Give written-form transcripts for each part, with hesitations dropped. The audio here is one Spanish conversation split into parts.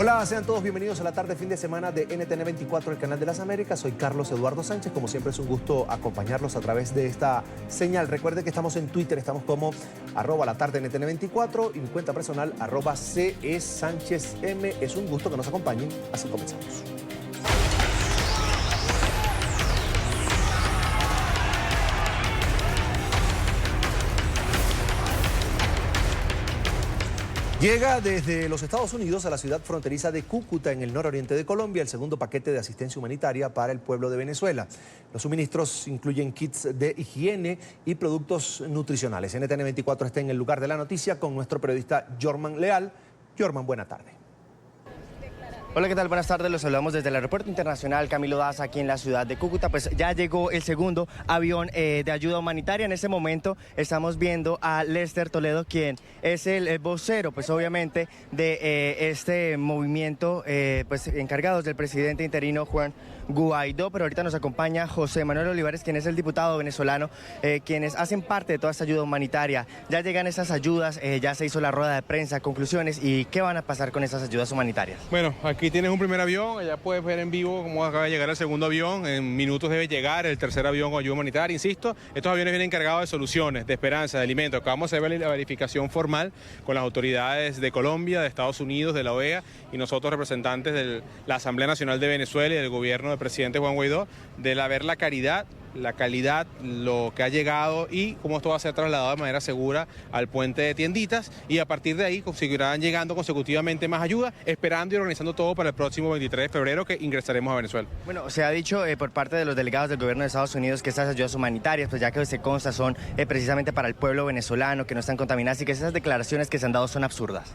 Hola, sean todos bienvenidos a la tarde fin de semana de NTN 24, el canal de las Américas. Soy Carlos Eduardo Sánchez. Como siempre es un gusto acompañarlos a través de esta señal. Recuerden que estamos en Twitter, estamos como @latarde_NTN 24 y mi cuenta personal @CESánchezM. Es un gusto que nos acompañen. Así comenzamos. Llega desde los Estados Unidos a la ciudad fronteriza de Cúcuta, en el nororiente de Colombia, el segundo paquete de asistencia humanitaria para el pueblo de Venezuela. Los suministros incluyen kits de higiene y productos nutricionales. NTN 24 está en el lugar de la noticia con nuestro periodista Jorman Leal. Jorman, buena tarde. Hola, ¿qué tal? Buenas tardes, los saludamos desde el Aeropuerto Internacional Camilo Daza, aquí en la ciudad de Cúcuta. Pues ya llegó el segundo avión de ayuda humanitaria. En este momento estamos viendo a Lester Toledo, quien es el vocero, pues obviamente, de este movimiento, pues encargados del presidente interino Juan Guaidó. Pero ahorita nos acompaña José Manuel Olivares, quien es el diputado venezolano, quienes hacen parte de toda esta ayuda humanitaria. Ya llegan esas ayudas, ya se hizo la rueda de prensa, conclusiones, ¿y qué van a pasar con esas ayudas humanitarias? Bueno, aquí tienes un primer avión, allá puedes ver en vivo cómo acaba de llegar el segundo avión, en minutos debe llegar el tercer avión con ayuda humanitaria. Insisto, estos aviones vienen cargados de soluciones, de esperanza, de alimentos. Acabamos de hacer la verificación formal con las autoridades de Colombia, de Estados Unidos, de la OEA y nosotros representantes de la Asamblea Nacional de Venezuela y del gobierno del presidente Juan Guaidó, de ver la calidad, lo que ha llegado y cómo esto va a ser trasladado de manera segura al puente de Tienditas, y a partir de ahí seguirán llegando consecutivamente más ayuda, esperando y organizando todo para el próximo 23 de febrero que ingresaremos a Venezuela. Bueno, se ha dicho por parte de los delegados del gobierno de Estados Unidos que estas ayudas humanitarias, pues ya que se consta, son precisamente para el pueblo venezolano, que no están contaminadas, y que esas declaraciones que se han dado son absurdas.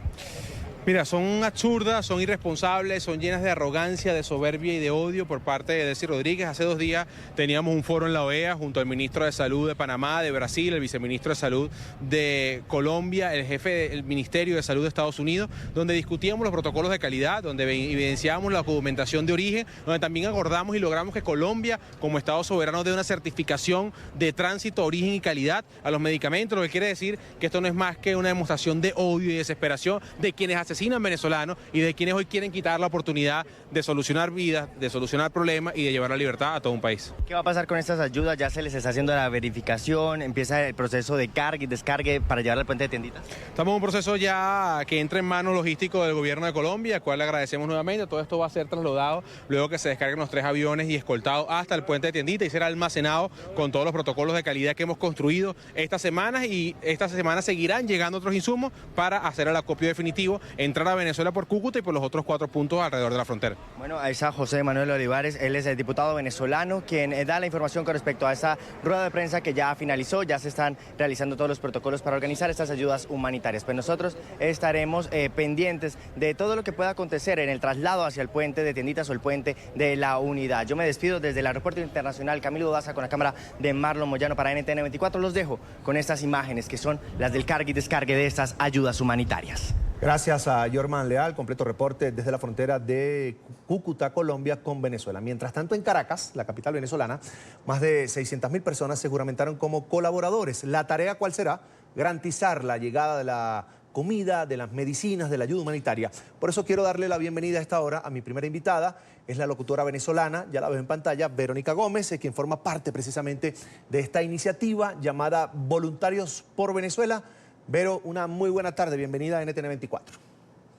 Mira, son absurdas, son irresponsables, son llenas de arrogancia, de soberbia y de odio por parte de Desi Rodríguez. Hace 2 días teníamos un foro en la OEA junto al ministro de Salud de Panamá, de Brasil, el viceministro de Salud de Colombia, el jefe del Ministerio de Salud de Estados Unidos, donde discutíamos los protocolos de calidad, donde evidenciábamos la documentación de origen, donde también acordamos y logramos que Colombia, como Estado soberano, dé una certificación de tránsito, origen y calidad a los medicamentos, lo que quiere decir que esto no es más que una demostración de odio y desesperación de quienes asesinan venezolanos y de quienes hoy quieren quitar la oportunidad de solucionar vidas, de solucionar problemas y de llevar la libertad a todo un país. ¿Qué va a pasar con estas ayudas? Ya se les está haciendo la verificación, empieza el proceso de carga y descargue para llevar al puente de Tienditas. Estamos en un proceso ya que entra en manos logístico del gobierno de Colombia, al cual le agradecemos nuevamente. Todo esto va a ser trasladado luego que se descarguen los 3 aviones y escoltado hasta el puente de Tienditas y será almacenado con todos los protocolos de calidad que hemos construido estas semanas, y esta semana seguirán llegando otros insumos para hacer el acopio definitivo, entrar a Venezuela por Cúcuta y por los otros 4 puntos alrededor de la frontera. Bueno, ahí está José Manuel Olivares, él es el diputado venezolano, quien da la información con respecto a esa rueda de prensa que ya finalizó. Ya se están realizando todos los protocolos para organizar estas ayudas humanitarias. Pues nosotros estaremos pendientes de todo lo que pueda acontecer en el traslado hacia el puente de Tienditas o el puente de la Unidad. Yo me despido desde el Aeropuerto Internacional Camilo Daza con la cámara de Marlon Moyano para NTN 24. Los dejo con estas imágenes que son las del cargue y descargue de estas ayudas humanitarias. Gracias a Jorman Leal, completo reporte desde la frontera de Cúcuta, Colombia, con Venezuela. Mientras tanto, en Caracas, la capital venezolana, más de 600.000 personas se juramentaron como colaboradores. ¿La tarea cuál será? Garantizar la llegada de la comida, de las medicinas, de la ayuda humanitaria. Por eso quiero darle la bienvenida a esta hora a mi primera invitada. Es la locutora venezolana, ya la veo en pantalla, Verónica Gómez, quien forma parte precisamente de esta iniciativa llamada Voluntarios por Venezuela. Vero, una muy buena tarde, bienvenida a NTN 24.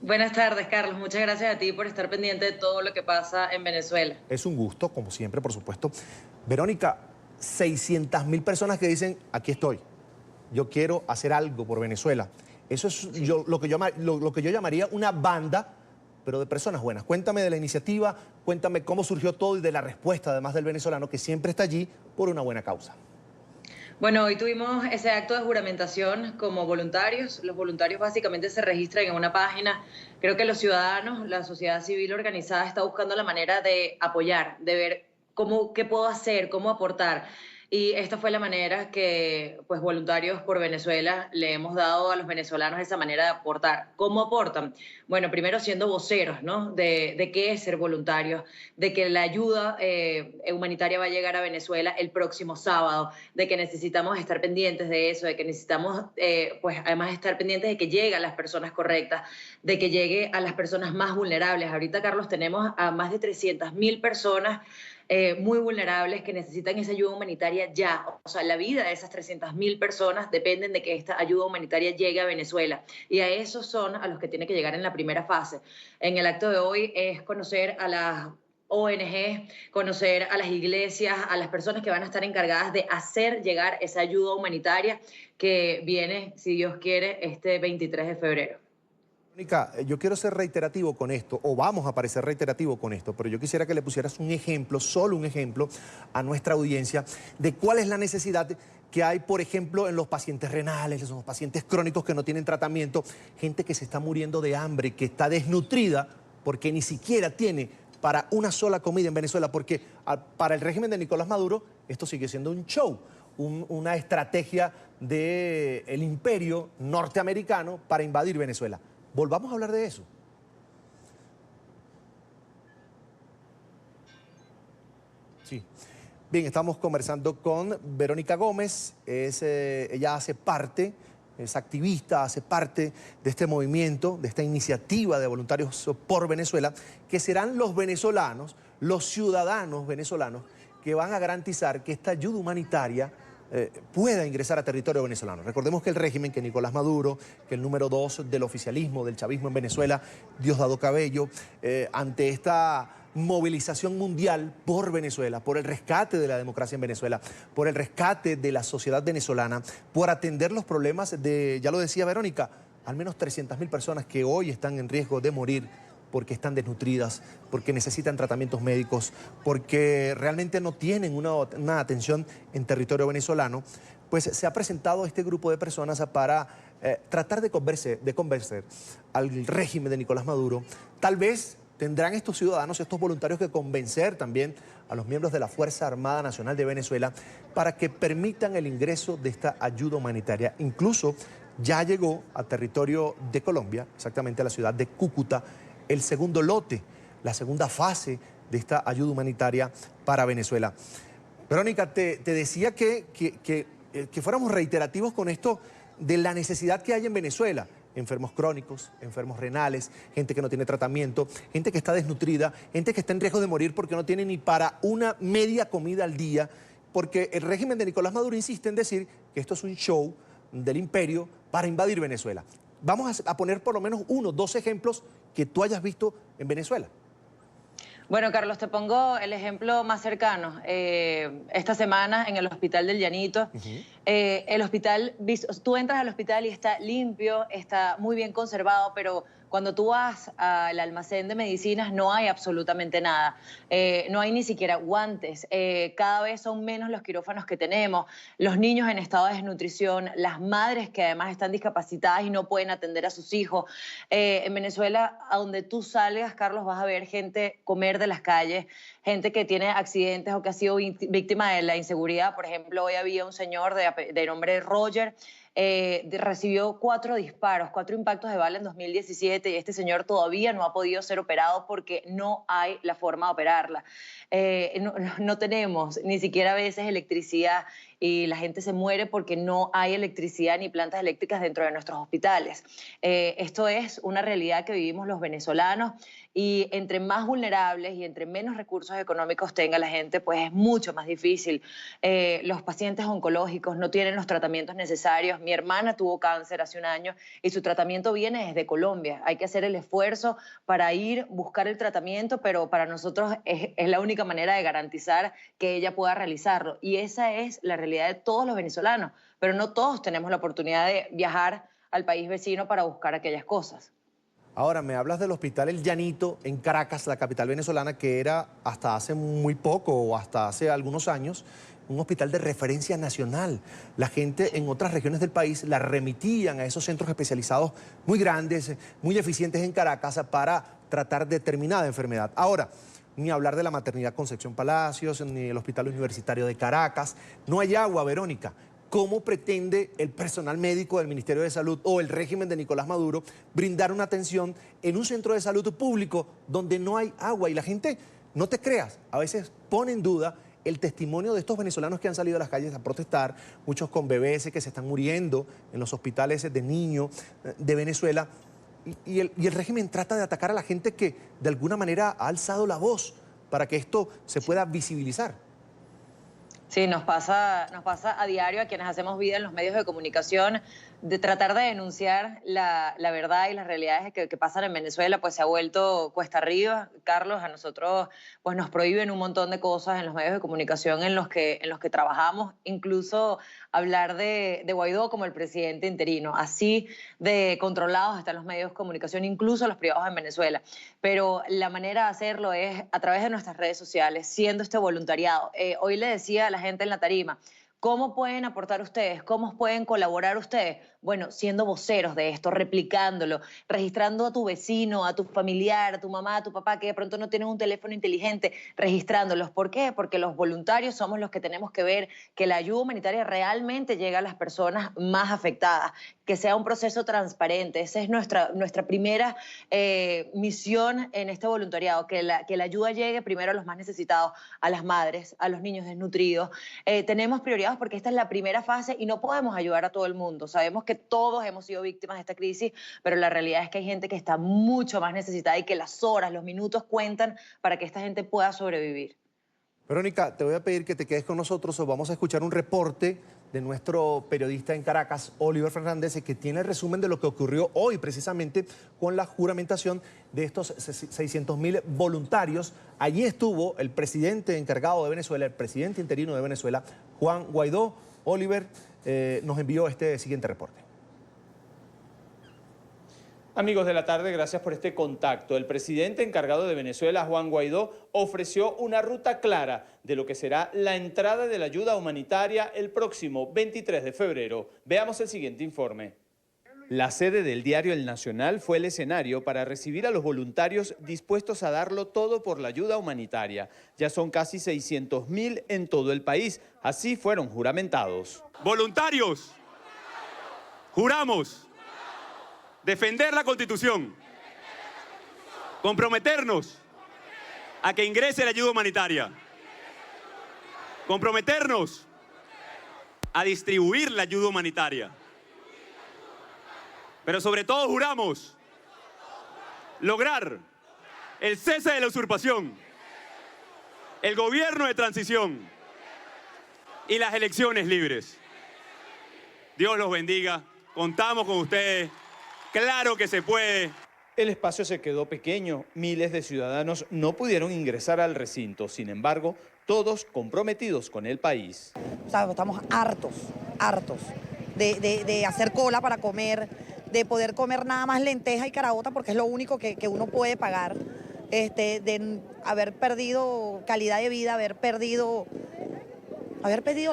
Buenas tardes, Carlos. Muchas gracias a ti por estar pendiente de todo lo que pasa en Venezuela. Es un gusto, como siempre, por supuesto. Verónica, 600.000 personas que dicen, aquí estoy, yo quiero hacer algo por Venezuela. Eso es lo que yo llamaría una banda, pero de personas buenas. Cuéntame de la iniciativa, cuéntame cómo surgió todo y de la respuesta, además del venezolano, que siempre está allí por una buena causa. Bueno, hoy tuvimos ese acto de juramentación como voluntarios. Los voluntarios básicamente se registran en una página. Creo que los ciudadanos, la sociedad civil organizada está buscando la manera de apoyar, de ver qué puedo hacer, cómo aportar. Y esta fue la manera que, pues, Voluntarios por Venezuela le hemos dado a los venezolanos esa manera de aportar. ¿Cómo aportan? Bueno, primero siendo voceros, ¿no? De qué es ser voluntario, de que la ayuda humanitaria va a llegar a Venezuela el próximo sábado, de que necesitamos estar pendientes de eso, de que necesitamos, pues, además estar pendientes de que llegue a las personas correctas, de que llegue a las personas más vulnerables. Ahorita, Carlos, tenemos a más de 300.000 personas muy vulnerables que necesitan esa ayuda humanitaria ya. O sea, la vida de esas 300.000 personas dependen de que esta ayuda humanitaria llegue a Venezuela. Y a esos son a los que tiene que llegar en la primera fase. En el acto de hoy es conocer a las ONG, conocer a las iglesias, a las personas que van a estar encargadas de hacer llegar esa ayuda humanitaria que viene, si Dios quiere, este 23 de febrero. Verónica, yo quiero ser reiterativo con esto, o vamos a parecer reiterativo con esto, pero yo quisiera que le pusieras un ejemplo, solo un ejemplo, a nuestra audiencia de cuál es la necesidad que hay, por ejemplo, en los pacientes renales, en los pacientes crónicos que no tienen tratamiento, gente que se está muriendo de hambre, que está desnutrida porque ni siquiera tiene para una sola comida en Venezuela, porque para el régimen de Nicolás Maduro esto sigue siendo un show, una estrategia del imperio norteamericano para invadir Venezuela. Volvamos a hablar de eso. Sí. Bien, estamos conversando con Verónica Gómez. Ella hace parte, es activista, hace parte de este movimiento, de esta iniciativa de Voluntarios por Venezuela, que serán los venezolanos, los ciudadanos venezolanos, que van a garantizar que esta ayuda humanitaria pueda ingresar a territorio venezolano. Recordemos que el régimen, que Nicolás Maduro, que el número 2 del oficialismo, del chavismo en Venezuela, Diosdado Cabello, ante esta movilización mundial por Venezuela, por el rescate de la democracia en Venezuela, por el rescate de la sociedad venezolana, por atender los problemas de, ya lo decía Verónica, al menos 300.000 personas que hoy están en riesgo de morir porque están desnutridas, porque necesitan tratamientos médicos, porque realmente no tienen una atención en territorio venezolano, pues se ha presentado este grupo de personas para tratar de convencer al régimen de Nicolás Maduro. Tal vez tendrán estos ciudadanos, estos voluntarios, que convencer también a los miembros de la Fuerza Armada Nacional de Venezuela para que permitan el ingreso de esta ayuda humanitaria. Incluso ya llegó a territorio de Colombia, exactamente a la ciudad de Cúcuta, el segundo lote, la segunda fase de esta ayuda humanitaria para Venezuela. Verónica, te decía que fuéramos reiterativos con esto de la necesidad que hay en Venezuela. Enfermos crónicos, enfermos renales, gente que no tiene tratamiento, gente que está desnutrida, gente que está en riesgo de morir porque no tiene ni para una media comida al día, porque el régimen de Nicolás Maduro insiste en decir que esto es un show del imperio para invadir Venezuela. Vamos a poner por lo menos 1 o 2 ejemplos que tú hayas visto en Venezuela. Bueno, Carlos, te pongo el ejemplo más cercano. Esta semana en el Hospital del Llanito, el hospital, tú entras al hospital y está limpio, está muy bien conservado, pero cuando tú vas al almacén de medicinas no hay absolutamente nada. No hay ni siquiera guantes. Cada vez son menos los quirófanos que tenemos. Los niños en estado de desnutrición, las madres que además están discapacitadas y no pueden atender a sus hijos. En Venezuela, a donde tú salgas, Carlos, vas a ver gente comer de las calles, gente que tiene accidentes o que ha sido víctima de la inseguridad. Por ejemplo, hoy había un señor de nombre Roger, recibió 4 disparos, 4 impactos de bala en 2017 y este señor todavía no ha podido ser operado porque no hay la forma de operarla. No tenemos ni siquiera a veces electricidad y la gente se muere porque no hay electricidad ni plantas eléctricas dentro de nuestros hospitales. Esto es una realidad que vivimos los venezolanos y entre más vulnerables y entre menos recursos económicos tenga la gente, pues es mucho más difícil. Los pacientes oncológicos no tienen los tratamientos necesarios. Mi hermana tuvo cáncer hace un año y su tratamiento viene desde Colombia. Hay que hacer el esfuerzo para ir, buscar el tratamiento, pero para nosotros es la única manera de garantizar que ella pueda realizarlo. Y esa es la realidad de todos los venezolanos, pero no todos tenemos la oportunidad de viajar al país vecino para buscar aquellas cosas. Ahora, me hablas del Hospital El Llanito en Caracas, la capital venezolana, que era hasta hace muy poco o hasta hace algunos años un hospital de referencia nacional. La gente en otras regiones del país la remitían a esos centros especializados muy grandes, muy eficientes en Caracas para tratar determinada enfermedad. Ahora, ni hablar de la maternidad Concepción Palacios, ni el Hospital Universitario de Caracas. No hay agua, Verónica. ¿Cómo pretende el personal médico del Ministerio de Salud o el régimen de Nicolás Maduro brindar una atención en un centro de salud público donde no hay agua? Y la gente, no te creas, a veces pone en duda el testimonio de estos venezolanos que han salido a las calles a protestar, muchos con bebés que se están muriendo en los hospitales de niños de Venezuela. Y el régimen trata de atacar a la gente que de alguna manera ha alzado la voz para que esto se pueda visibilizar. Sí, nos pasa a diario a quienes hacemos vida en los medios de comunicación de tratar de denunciar la verdad y las realidades que pasan en Venezuela, pues se ha vuelto cuesta arriba. Carlos, a nosotros pues nos prohíben un montón de cosas en los medios de comunicación en los que trabajamos, incluso hablar de Guaidó como el presidente interino, así de controlados están los medios de comunicación, incluso los privados en Venezuela. Pero la manera de hacerlo es a través de nuestras redes sociales, siendo este voluntariado. Hoy le decía a la gente en la tarima, ¿cómo pueden aportar ustedes? ¿Cómo pueden colaborar ustedes? Bueno, siendo voceros de esto, replicándolo, registrando a tu vecino, a tu familiar, a tu mamá, a tu papá, que de pronto no tienen un teléfono inteligente, registrándolos. ¿Por qué? Porque los voluntarios somos los que tenemos que ver que la ayuda humanitaria realmente llega a las personas más afectadas, que sea un proceso transparente. Esa es nuestra primera misión en este voluntariado, que la ayuda llegue primero a los más necesitados, a las madres, a los niños desnutridos. Tenemos prioridades porque esta es la primera fase y no podemos ayudar a todo el mundo. Sabemos que todos hemos sido víctimas de esta crisis, pero la realidad es que hay gente que está mucho más necesitada y que las horas, los minutos cuentan para que esta gente pueda sobrevivir. Verónica, te voy a pedir que te quedes con nosotros o vamos a escuchar un reporte de nuestro periodista en Caracas, Oliver Fernández, que tiene el resumen de lo que ocurrió hoy precisamente con la juramentación de estos 600.000 voluntarios. Allí estuvo el presidente encargado de Venezuela, el presidente interino de Venezuela, Juan Guaidó. Oliver nos envió este siguiente reporte. Amigos de la tarde, gracias por este contacto. El presidente encargado de Venezuela, Juan Guaidó, ofreció una ruta clara de lo que será la entrada de la ayuda humanitaria el próximo 23 de febrero. Veamos el siguiente informe. La sede del diario El Nacional fue el escenario para recibir a los voluntarios dispuestos a darlo todo por la ayuda humanitaria. Ya son casi 600.000 en todo el país. Así fueron juramentados. Voluntarios, juramos defender la Constitución, comprometernos a que ingrese la ayuda humanitaria, comprometernos a distribuir la ayuda humanitaria, pero sobre todo juramos lograr el cese de la usurpación, el gobierno de transición y las elecciones libres. Dios los bendiga, contamos con ustedes. Claro que se puede. El espacio se quedó pequeño, miles de ciudadanos no pudieron ingresar al recinto, sin embargo, todos comprometidos con el país. O sea, estamos hartos de hacer cola para comer, de poder comer nada más lenteja y caraota porque es lo único que uno puede pagar, de haber perdido calidad de vida, haber perdido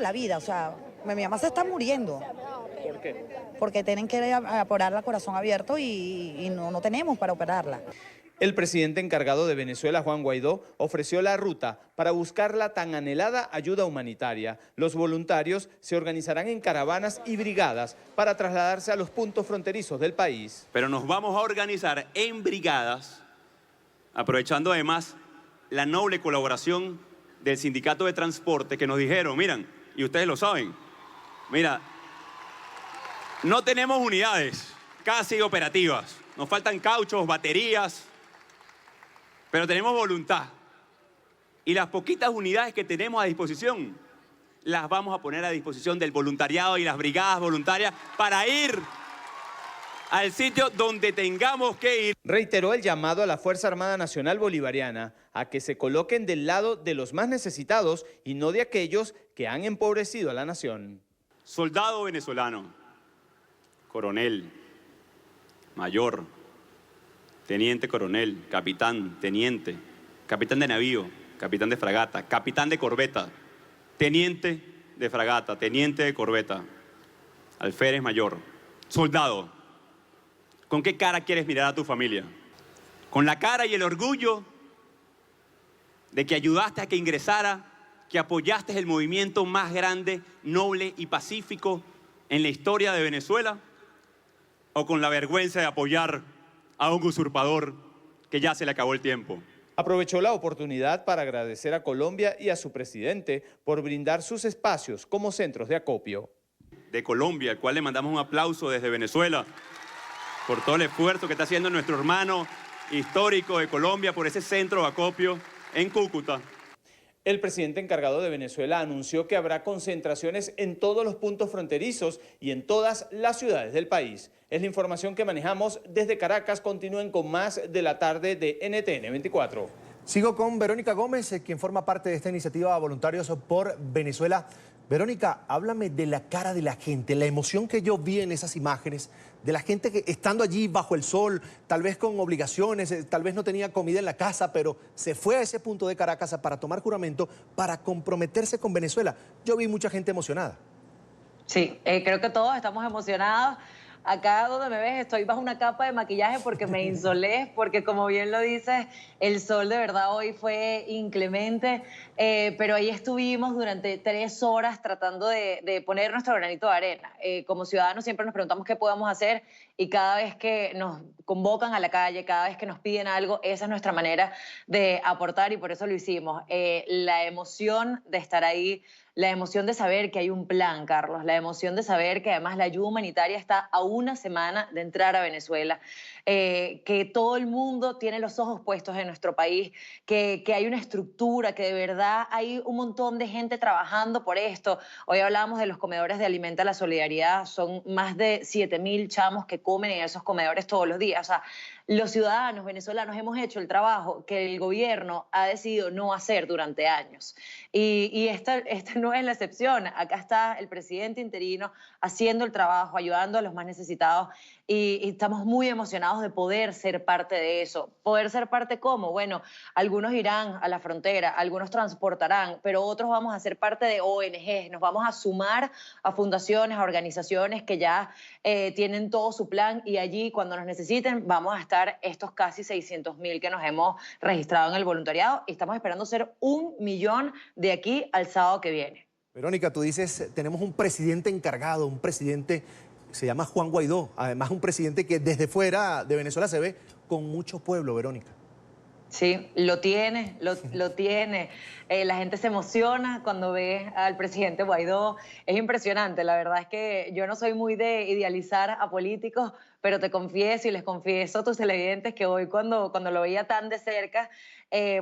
la vida, o sea, mi mamá se está muriendo. ¿Por qué? Porque tienen que operarla a corazón abierto y no tenemos para operarla. El presidente encargado de Venezuela, Juan Guaidó, ofreció la ruta para buscar la tan anhelada ayuda humanitaria. Los voluntarios se organizarán en caravanas y brigadas para trasladarse a los puntos fronterizos del país. Pero nos vamos a organizar en brigadas, aprovechando además la noble colaboración del Sindicato de Transporte que nos dijeron, miren, y ustedes lo saben, mira, no tenemos unidades casi operativas, nos faltan cauchos, baterías, pero tenemos voluntad. Y las poquitas unidades que tenemos a disposición, las vamos a poner a disposición del voluntariado y las brigadas voluntarias para ir al sitio donde tengamos que ir. Reiteró el llamado a la Fuerza Armada Nacional Bolivariana a que se coloquen del lado de los más necesitados y no de aquellos que han empobrecido a la nación. Soldado venezolano, coronel, mayor, teniente coronel, capitán, teniente, capitán de navío, capitán de fragata, capitán de corbeta, teniente de fragata, teniente de corbeta, alférez mayor, soldado. ¿Con qué cara quieres mirar a tu familia? ¿Con la cara y el orgullo de que ayudaste a que ingresara, que apoyaste el movimiento más grande, noble y pacífico en la historia de Venezuela, o con la vergüenza de apoyar a un usurpador que ya se le acabó el tiempo? Aprovechó la oportunidad para agradecer a Colombia y a su presidente por brindar sus espacios como centros de acopio. De Colombia, al cual le mandamos un aplauso desde Venezuela por todo el esfuerzo que está haciendo nuestro hermano histórico de Colombia por ese centro de acopio en Cúcuta. El presidente encargado de Venezuela anunció que habrá concentraciones en todos los puntos fronterizos y en todas las ciudades del país. Es la información que manejamos desde Caracas. Continúen con más de la tarde de NTN 24. Sigo con Verónica Gómez, quien forma parte de esta iniciativa Voluntarios por Venezuela. Verónica, háblame de la cara de la gente, la emoción que yo vi en esas imágenes, de la gente que estando allí bajo el sol, tal vez con obligaciones, tal vez no tenía comida en la casa, pero se fue a ese punto de Caracas para tomar juramento, para comprometerse con Venezuela. Yo vi mucha gente emocionada. Sí, creo que todos estamos emocionados. Acá donde me ves estoy bajo una capa de maquillaje porque me insolé, porque como bien lo dices, el sol de verdad hoy fue inclemente, pero ahí estuvimos durante 3 horas tratando de poner nuestro granito de arena. Como ciudadanos siempre nos preguntamos qué podemos hacer y cada vez que nos convocan a la calle, cada vez que nos piden algo, esa es nuestra manera de aportar y por eso lo hicimos. La emoción de estar ahí, la emoción de saber que hay un plan, Carlos, la emoción de saber que además la ayuda humanitaria está a una semana de entrar a Venezuela, que todo el mundo tiene los ojos puestos en nuestro país, que hay una estructura, que de verdad hay un montón de gente trabajando por esto. Hoy hablábamos de los comedores de Alimenta la Solidaridad, son más de 7.000 chamos que comen en esos comedores todos los días. O sea, los ciudadanos venezolanos hemos hecho el trabajo que el gobierno ha decidido no hacer durante años. Y esta no es la excepción. Acá está el presidente interino haciendo el trabajo, ayudando a los más necesitados y estamos muy emocionados de poder ser parte de eso. ¿Poder ser parte cómo? Bueno, algunos irán a la frontera, algunos transportarán, pero otros vamos a ser parte de ONGs, nos vamos a sumar a fundaciones, a organizaciones que ya tienen todo su plan y allí cuando nos necesiten vamos a estar estos casi 600.000 que nos hemos registrado en el voluntariado y estamos esperando ser 1 millón de aquí al sábado que viene. Verónica, tú dices, tenemos un presidente encargado, un presidente, se llama Juan Guaidó, además un presidente que desde fuera de Venezuela se ve con mucho pueblo, Verónica. Sí, lo tiene. La gente se emociona cuando ve al presidente Guaidó. Es impresionante, la verdad es que yo no soy muy de idealizar a políticos, pero te confieso y les confieso a tus televidentes que hoy cuando lo veía tan de cerca,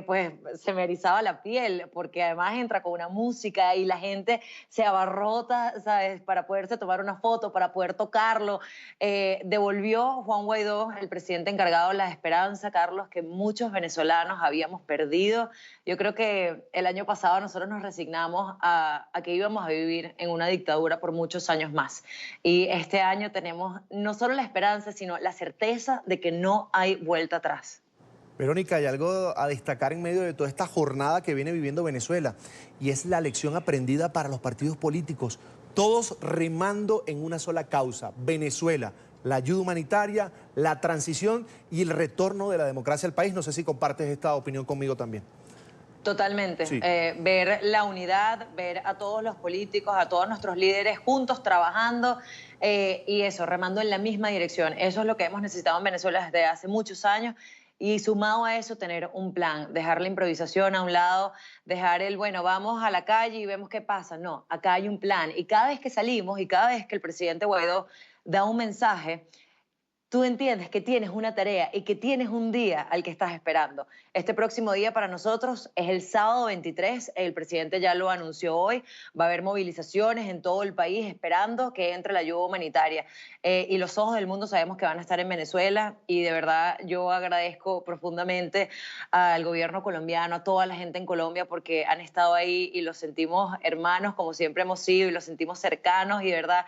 pues se me erizaba la piel, porque además entra con una música y la gente se abarrota, ¿sabes? Para poderse tomar una foto, para poder tocarlo. Devolvió Juan Guaidó, el presidente encargado, la esperanza, Carlos, que muchos venezolanos habíamos perdido. Yo creo que el año pasado nosotros nos resignamos a que íbamos a vivir en una dictadura por muchos años más. Y este año tenemos no solo la esperanza, sino la certeza de que no hay vuelta atrás. Verónica, hay algo a destacar en medio de toda esta jornada que viene viviendo Venezuela y es la lección aprendida para los partidos políticos, todos remando en una sola causa, Venezuela, la ayuda humanitaria, la transición y el retorno de la democracia al país. No sé si compartes esta opinión conmigo también. Totalmente. Sí. Ver la unidad, ver a todos los políticos, a todos nuestros líderes juntos trabajando y eso, remando en la misma dirección. Eso es lo que hemos necesitado en Venezuela desde hace muchos años. Y sumado a eso, tener un plan, dejar la improvisación a un lado, dejar el, bueno, vamos a la calle y vemos qué pasa. No, acá hay un plan. Y cada vez que salimos y cada vez que el presidente Guaidó da un mensaje, tú entiendes que tienes una tarea y que tienes un día al que estás esperando. Este próximo día para nosotros es el sábado 23, el presidente ya lo anunció hoy, va a haber movilizaciones en todo el país esperando que entre la ayuda humanitaria. Y los ojos del mundo sabemos que van a estar en Venezuela y de verdad yo agradezco profundamente al gobierno colombiano, a toda la gente en Colombia porque han estado ahí y los sentimos hermanos como siempre hemos sido y los sentimos cercanos y de verdad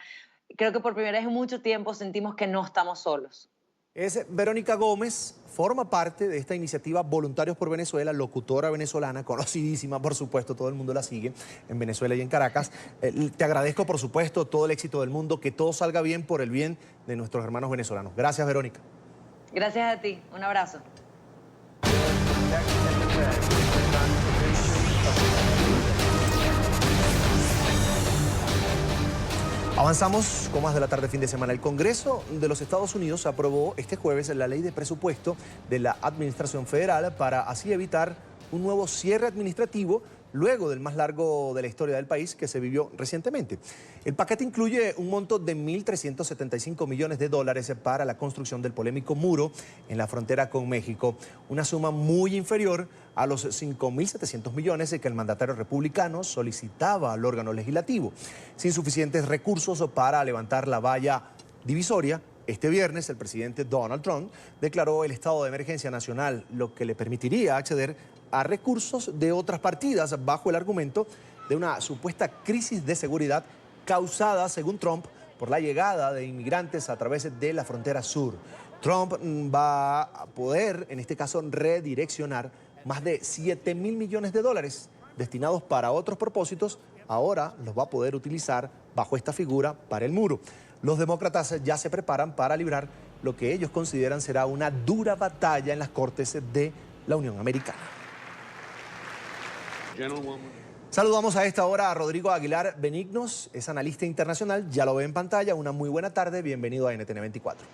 creo que por primera vez en mucho tiempo sentimos que no estamos solos. Es Verónica Gómez, forma parte de esta iniciativa Voluntarios por Venezuela, locutora venezolana, conocidísima, por supuesto, todo el mundo la sigue en Venezuela y en Caracas. Te agradezco, por supuesto, todo el éxito del mundo, que todo salga bien por el bien de nuestros hermanos venezolanos. Gracias, Verónica. Gracias a ti, un abrazo. Avanzamos con más de la tarde fin de semana. El Congreso de los Estados Unidos aprobó este jueves la ley de presupuesto de la Administración Federal para así evitar un nuevo cierre administrativo luego del más largo de la historia del país que se vivió recientemente. El paquete incluye un monto de $1.375 millones para la construcción del polémico muro en la frontera con México, una suma muy inferior a los 5.700 millones que el mandatario republicano solicitaba al órgano legislativo. Sin suficientes recursos para levantar la valla divisoria, este viernes el presidente Donald Trump declaró el estado de emergencia nacional, lo que le permitiría acceder a recursos de otras partidas bajo el argumento de una supuesta crisis de seguridad causada, según Trump, por la llegada de inmigrantes a través de la frontera sur. Trump va a poder, en este caso, redireccionar más de $7.000 millones destinados para otros propósitos. Ahora los va a poder utilizar bajo esta figura para el muro. Los demócratas ya se preparan para librar lo que ellos consideran será una dura batalla en las cortes de la Unión Americana. Saludamos a esta hora a Rodrigo Aguilar Benignos, es analista internacional, ya lo ve en pantalla. Una muy buena tarde, bienvenido a NTN 24.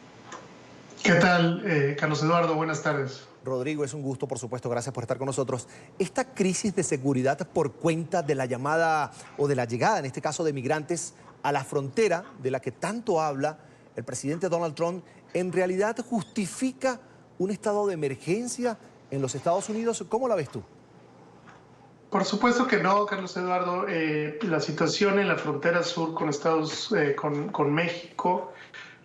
¿Qué tal, Carlos Eduardo? Buenas tardes. Rodrigo, es un gusto, por supuesto, gracias por estar con nosotros. Esta crisis de seguridad por cuenta de la llamada o de la llegada, en este caso, de migrantes a la frontera de la que tanto habla el presidente Donald Trump, ¿en realidad justifica un estado de emergencia en los Estados Unidos? ¿Cómo la ves tú? Por supuesto que no, Carlos Eduardo. La situación en la frontera sur con México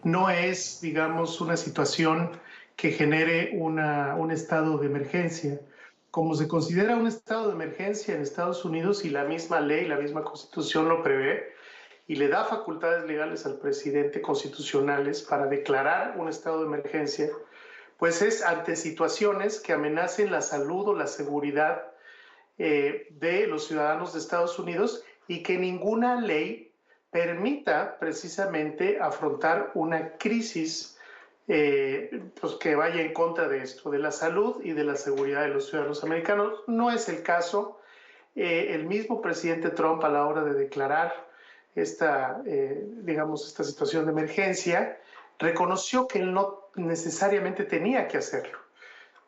no es, digamos, una situación que genere un estado de emergencia. Como se considera un estado de emergencia en Estados Unidos y la misma ley, la misma Constitución lo prevé y le da facultades legales al presidente constitucionales para declarar un estado de emergencia, pues es ante situaciones que amenacen la salud o la seguridad de los ciudadanos de Estados Unidos y que ninguna ley permita precisamente afrontar una crisis pues que vaya en contra de esto, de la salud y de la seguridad de los ciudadanos americanos. No es el caso. El mismo presidente Trump, a la hora de declarar esta situación de emergencia, reconoció que él no necesariamente tenía que hacerlo.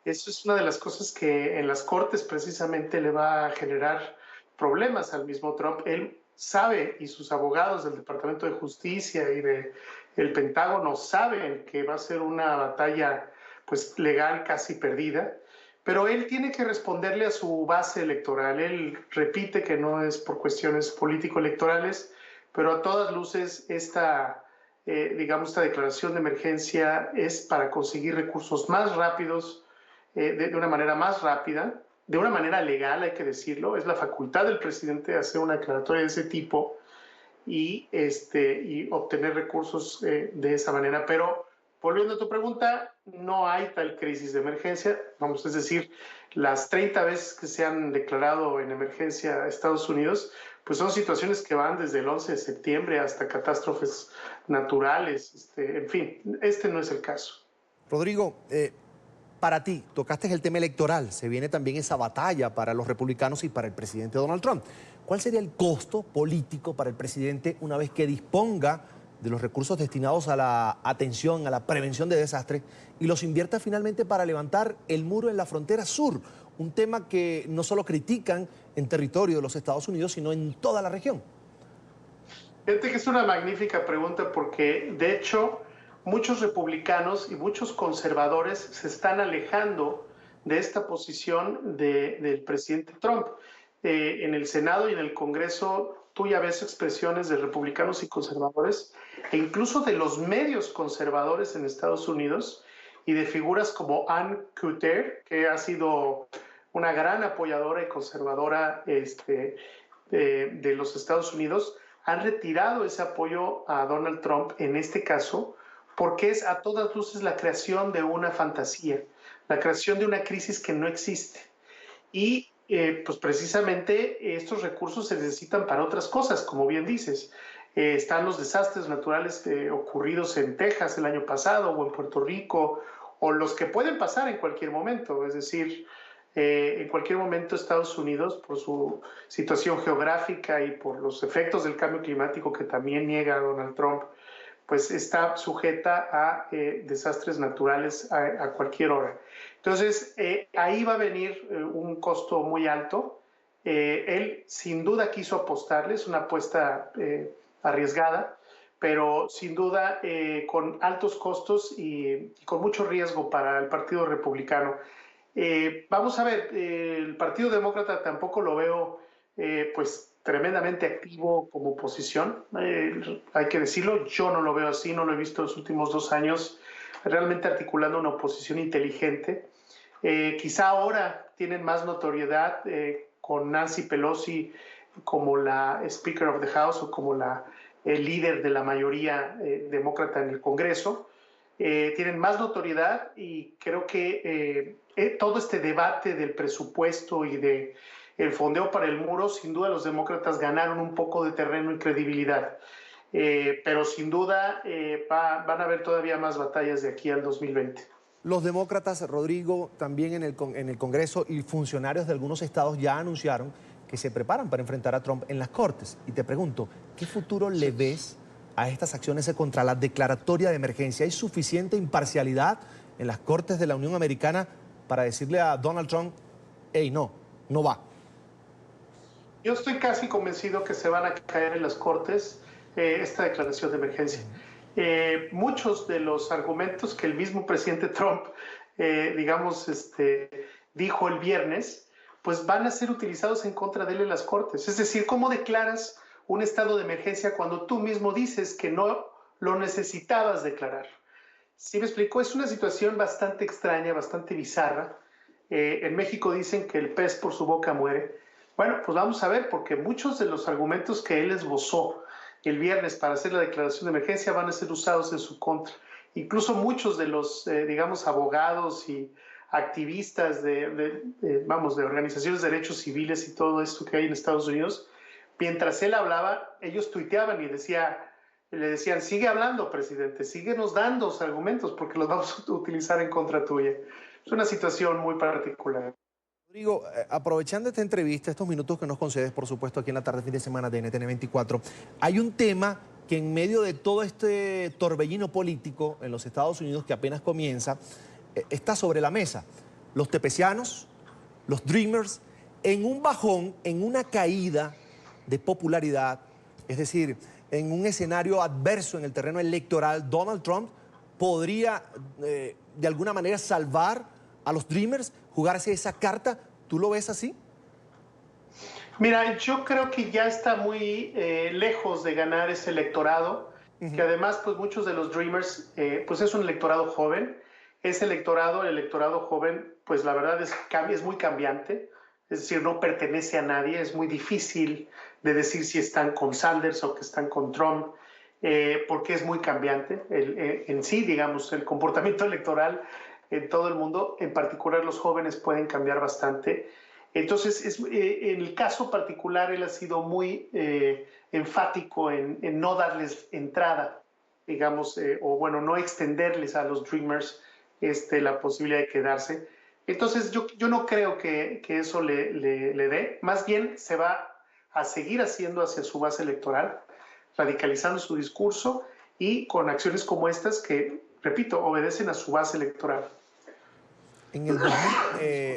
Eso es una de las cosas que en las cortes precisamente le va a generar problemas al mismo Trump. Él sabe, y sus abogados del Departamento de Justicia y del Pentágono saben que va a ser una batalla pues, legal casi perdida, pero él tiene que responderle a su base electoral. Él repite que no es por cuestiones político-electorales, pero a todas luces esta declaración de emergencia es para conseguir recursos más rápidos, de una manera más rápida, de una manera legal, hay que decirlo. Es la facultad del presidente hacer una declaratoria de ese tipo y obtener recursos de esa manera. Pero volviendo a tu pregunta, no hay tal crisis de emergencia. Es decir, las 30 veces que se han declarado en emergencia a Estados Unidos, pues son situaciones que van desde el 11 de septiembre hasta catástrofes naturales. En fin, este no es el caso. Rodrigo, para ti, tocaste el tema electoral, se viene también esa batalla para los republicanos y para el presidente Donald Trump. ¿Cuál sería el costo político para el presidente una vez que disponga de los recursos destinados a la atención, a la prevención de desastres y los invierta finalmente para levantar el muro en la frontera sur? Un tema que no solo critican en territorio de los Estados Unidos, sino en toda la región. Fíjate que es una magnífica pregunta porque, de hecho, muchos republicanos y muchos conservadores se están alejando de esta posición del presidente Trump. En el Senado y en el Congreso tú ya ves expresiones de republicanos y conservadores e incluso de los medios conservadores en Estados Unidos y de figuras como Ann Coulter, que ha sido una gran apoyadora y conservadora de los Estados Unidos, han retirado ese apoyo a Donald Trump en este caso porque es a todas luces la creación de una fantasía, la creación de una crisis que no existe. Y pues precisamente estos recursos se necesitan para otras cosas, como bien dices. Están los desastres naturales ocurridos en Texas el año pasado o en Puerto Rico, o los que pueden pasar en cualquier momento. Es decir, En cualquier momento Estados Unidos, por su situación geográfica y por los efectos del cambio climático que también niega Donald Trump, pues está sujeta a desastres naturales a cualquier hora. Entonces, ahí va a venir un costo muy alto. Él sin duda quiso apostarle, es una apuesta arriesgada, pero sin duda con altos costos y con mucho riesgo para el Partido Republicano. Vamos a ver, el Partido Demócrata tampoco lo veo pues tremendamente activo como oposición, hay que decirlo, yo no lo veo así, no lo he visto los últimos 2 años realmente articulando una oposición inteligente. Quizá ahora tienen más notoriedad con Nancy Pelosi como la Speaker of the House o como el líder de la mayoría demócrata en el Congreso. Tienen más notoriedad y creo que todo este debate del presupuesto y del fondeo para el muro, sin duda los demócratas ganaron un poco de terreno y credibilidad. Pero sin duda van a haber todavía más batallas de aquí al 2020. Los demócratas, Rodrigo, también en el Congreso y funcionarios de algunos estados ya anunciaron que se preparan para enfrentar a Trump en las Cortes. Y te pregunto, ¿qué futuro le ves a estas acciones contra la declaratoria de emergencia? ¿Hay suficiente imparcialidad en las Cortes de la Unión Americana para decirle a Donald Trump, hey, no va? Yo estoy casi convencido que se van a caer en las Cortes esta declaración de emergencia. Muchos de los argumentos que el mismo presidente Trump, dijo el viernes, pues van a ser utilizados en contra de él en las Cortes. Es decir, ¿cómo declaras un estado de emergencia cuando tú mismo dices que no lo necesitabas declarar? ¿Sí me explico? Es una situación bastante extraña, bastante bizarra. En México dicen que el pez por su boca muere. Bueno, pues vamos a ver, porque muchos de los argumentos que él esbozó el viernes para hacer la declaración de emergencia van a ser usados en su contra. Incluso muchos de los, abogados y activistas de organizaciones de derechos civiles y todo esto que hay en Estados Unidos, mientras él hablaba, ellos tuiteaban y le decían, sigue hablando, presidente, síguenos dando los argumentos porque los vamos a utilizar en contra tuya. Es una situación muy particular. Rodrigo, aprovechando esta entrevista, estos minutos que nos concedes, por supuesto, aquí en la tarde, fin de semana de NTN 24, hay un tema que en medio de todo este torbellino político en los Estados Unidos que apenas comienza, está sobre la mesa. Los tepecianos, los Dreamers, en un bajón, en una caída de popularidad, es decir, en un escenario adverso en el terreno electoral, Donald Trump podría de alguna manera salvar a los Dreamers, jugarse esa carta. ¿Tú lo ves así? Mira, yo creo que ya está muy lejos de ganar ese electorado, que además pues muchos de los Dreamers pues es un electorado joven. Ese electorado, el electorado joven, pues la verdad es muy cambiante, es decir, no pertenece a nadie, es muy difícil de decir si están con Sanders o que están con Trump, porque es muy cambiante en sí, digamos, el comportamiento electoral en todo el mundo, en particular los jóvenes pueden cambiar bastante. Entonces, en el caso particular, él ha sido muy enfático en no darles entrada, digamos, no extenderles a los Dreamers la posibilidad de quedarse. Entonces, yo no creo que eso le dé. Más bien, se va a seguir haciendo hacia su base electoral, radicalizando su discurso y con acciones como estas que, repito, obedecen a su base electoral.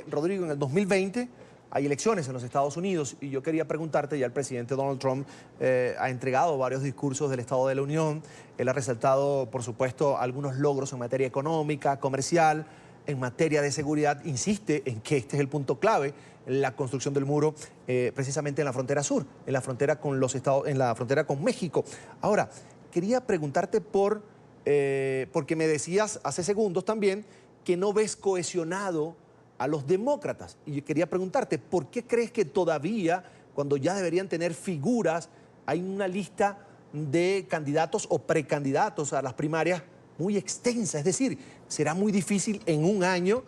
Rodrigo, en el 2020 hay elecciones en los Estados Unidos y yo quería preguntarte, ya el presidente Donald Trump ha entregado varios discursos del Estado de la Unión, él ha resaltado, por supuesto, algunos logros en materia económica, comercial, en materia de seguridad, insiste en que este es el punto clave, la construcción del muro precisamente en la frontera sur, en la frontera con los estados, en la frontera con México. Ahora, quería preguntarte porque me decías hace segundos también que no ves cohesionado a los demócratas. Y yo quería preguntarte, ¿por qué crees que todavía, cuando ya deberían tener figuras, hay una lista de candidatos o precandidatos a las primarias muy extensa? Es decir, será muy difícil en un año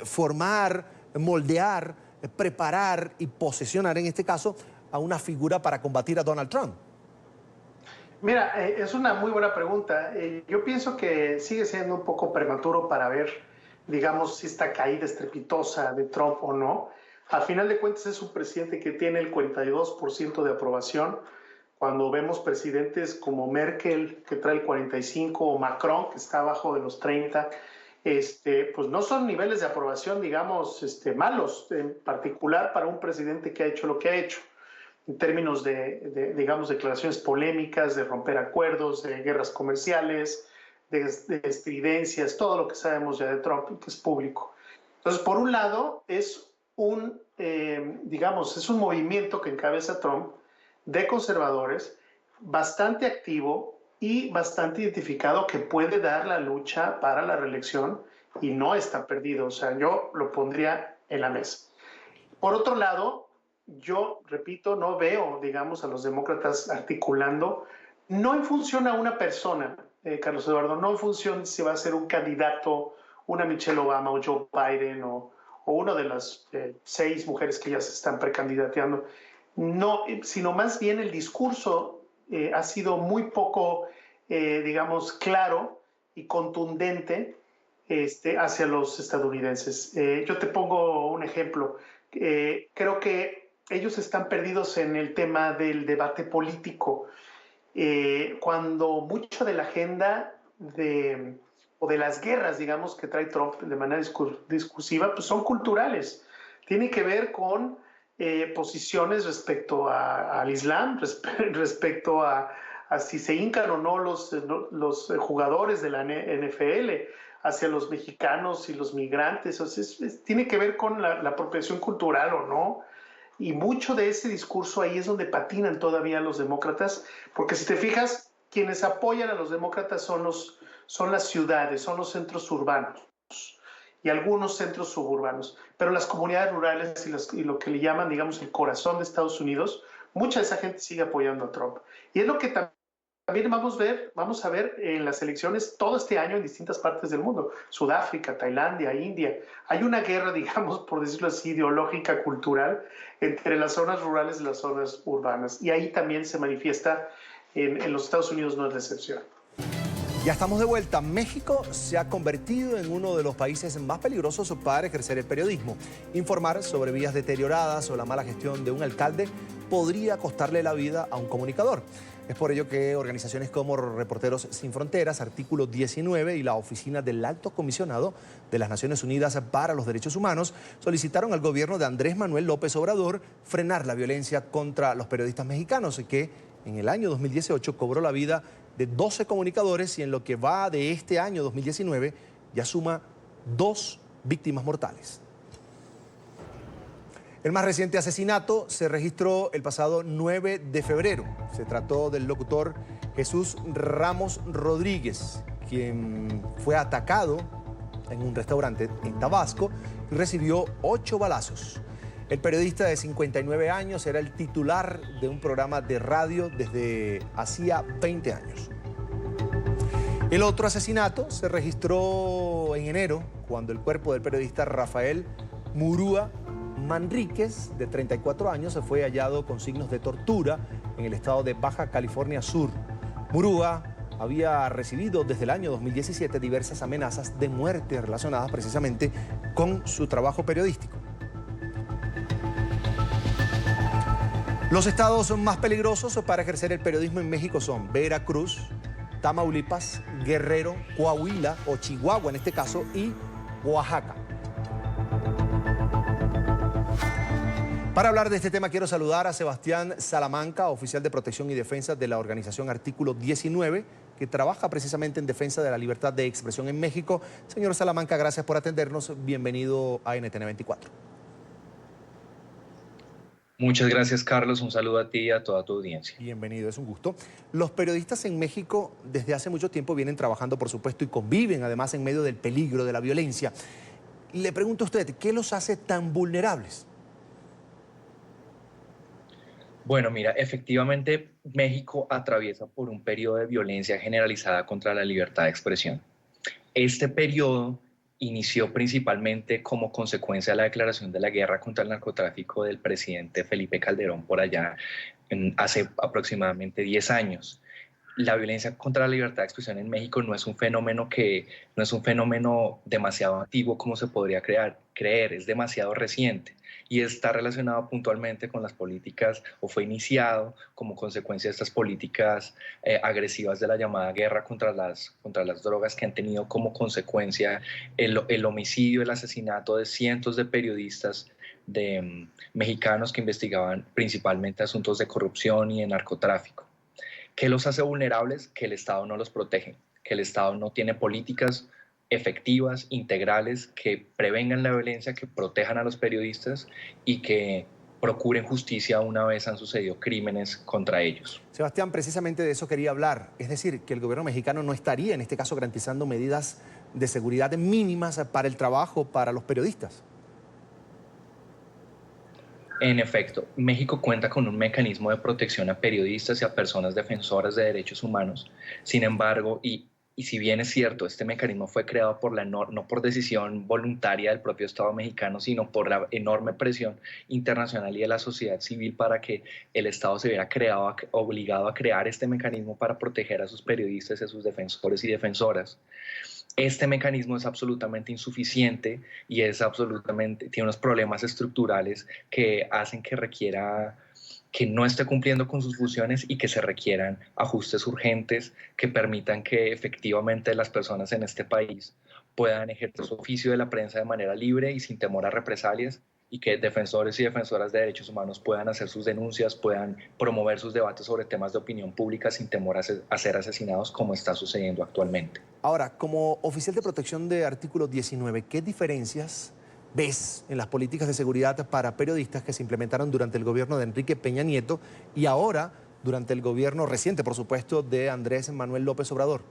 formar, moldear, preparar y posesionar, en este caso, a una figura para combatir a Donald Trump. Mira, es una muy buena pregunta. Yo pienso que sigue siendo un poco prematuro para ver digamos, si esta caída estrepitosa de Trump o no. A final de cuentas es un presidente que tiene el 42% de aprobación, cuando vemos presidentes como Merkel, que trae el 45%, o Macron, que está abajo de los 30%, pues no son niveles de aprobación, digamos, malos, en particular para un presidente que ha hecho lo que ha hecho, en términos de digamos, declaraciones polémicas, de romper acuerdos, de guerras comerciales, de estridencias, todo lo que sabemos ya de Trump y que es público. Entonces, por un lado, es un movimiento que encabeza Trump de conservadores, bastante activo y bastante identificado, que puede dar la lucha para la reelección y no está perdido. O sea, yo lo pondría en la mesa. Por otro lado, yo, repito, no veo, digamos, a los demócratas articulando, no en función a una persona, Carlos Eduardo, no en función si va a ser un candidato, una Michelle Obama o Joe Biden o una de las 6 mujeres que ya se están precandidateando, no, sino más bien el discurso ha sido muy poco, digamos, claro y contundente hacia los estadounidenses. Yo te pongo un ejemplo. Creo que ellos están perdidos en el tema del debate político, cuando mucho de la agenda o de las guerras, digamos, que trae Trump de manera discursiva, pues son culturales. Tiene que ver con posiciones respecto al Islam, respecto a si se hincan o no los jugadores de la NFL, hacia los mexicanos y los migrantes. O sea, tiene que ver con la apropiación cultural o no. Y mucho de ese discurso ahí es donde patinan todavía los demócratas, porque si te fijas, quienes apoyan a los demócratas son las ciudades, son los centros urbanos y algunos centros suburbanos, pero las comunidades rurales y lo que le llaman, digamos, el corazón de Estados Unidos, mucha de esa gente sigue apoyando a Trump. Y es lo que también vamos a ver en las elecciones todo este año en distintas partes del mundo, Sudáfrica, Tailandia, India. Hay una guerra, digamos, por decirlo así, ideológica, cultural, entre las zonas rurales y las zonas urbanas. Y ahí también se manifiesta en los Estados Unidos, no es la excepción. Ya estamos de vuelta. México se ha convertido en uno de los países más peligrosos para ejercer el periodismo. Informar sobre vías deterioradas o la mala gestión de un alcalde podría costarle la vida a un comunicador. Es por ello que organizaciones como Reporteros Sin Fronteras, Artículo 19 y la Oficina del Alto Comisionado de las Naciones Unidas para los Derechos Humanos solicitaron al gobierno de Andrés Manuel López Obrador frenar la violencia contra los periodistas mexicanos, que en el año 2018 cobró la vida de 12 comunicadores y en lo que va de este año 2019 ya suma 2 víctimas mortales. El más reciente asesinato se registró el pasado 9 de febrero. Se trató del locutor Jesús Ramos Rodríguez, quien fue atacado en un restaurante en Tabasco y recibió 8 balazos. El periodista de 59 años era el titular de un programa de radio desde hacía 20 años. El otro asesinato se registró en enero, cuando el cuerpo del periodista Rafael Murúa Manríquez, de 34 años, se fue hallado con signos de tortura en el estado de Baja California Sur. Murúa había recibido desde el año 2017 diversas amenazas de muerte relacionadas precisamente con su trabajo periodístico. Los estados más peligrosos para ejercer el periodismo en México son Veracruz, Tamaulipas, Guerrero, Coahuila o Chihuahua en este caso y Oaxaca. Para hablar de este tema quiero saludar a Sebastián Salamanca, oficial de protección y defensa de la organización Artículo 19, que trabaja precisamente en defensa de la libertad de expresión en México. Señor Salamanca, gracias por atendernos. Bienvenido a NTN 24. Muchas gracias, Carlos. Un saludo a ti y a toda tu audiencia. Bienvenido, es un gusto. Los periodistas en México desde hace mucho tiempo vienen trabajando, por supuesto, y conviven además en medio del peligro, de la violencia. Le pregunto a usted, ¿qué los hace tan vulnerables? Bueno, mira, efectivamente México atraviesa por un periodo de violencia generalizada contra la libertad de expresión. Este periodo inició principalmente como consecuencia de la declaración de la guerra contra el narcotráfico del presidente Felipe Calderón por allá hace aproximadamente 10 años. la violencia contra la libertad de expresión en México no es un fenómeno demasiado antiguo como se podría creer, es demasiado reciente y está relacionado puntualmente con las políticas, o fue iniciado como consecuencia de estas políticas agresivas de la llamada guerra contra las drogas, que han tenido como consecuencia el homicidio, el asesinato de cientos de periodistas mexicanos que investigaban principalmente asuntos de corrupción y de narcotráfico. ¿Qué los hace vulnerables? Que el Estado no los protege, que el Estado no tiene políticas efectivas, integrales, que prevengan la violencia, que protejan a los periodistas y que procuren justicia una vez han sucedido crímenes contra ellos. Sebastián, precisamente de eso quería hablar. Es decir, que el gobierno mexicano no estaría, en este caso, garantizando medidas de seguridad mínimas para el trabajo, para los periodistas. En efecto, México cuenta con un mecanismo de protección a periodistas y a personas defensoras de derechos humanos. Sin embargo, y si bien es cierto, este mecanismo fue creado no por decisión voluntaria del propio Estado mexicano, sino por la enorme presión internacional y de la sociedad civil para que el Estado se viera obligado a crear este mecanismo para proteger a sus periodistas y a sus defensores y defensoras. Este mecanismo es absolutamente insuficiente y tiene unos problemas estructurales que hacen que no esté cumpliendo con sus funciones y que se requieran ajustes urgentes que permitan que efectivamente las personas en este país puedan ejercer su oficio de la prensa de manera libre y sin temor a represalias, y que defensores y defensoras de derechos humanos puedan hacer sus denuncias, puedan promover sus debates sobre temas de opinión pública sin temor a ser asesinados, como está sucediendo actualmente. Ahora, como oficial de protección de artículo 19, ¿qué diferencias ves en las políticas de seguridad para periodistas que se implementaron durante el gobierno de Enrique Peña Nieto y ahora durante el gobierno reciente, por supuesto, de Andrés Manuel López Obrador?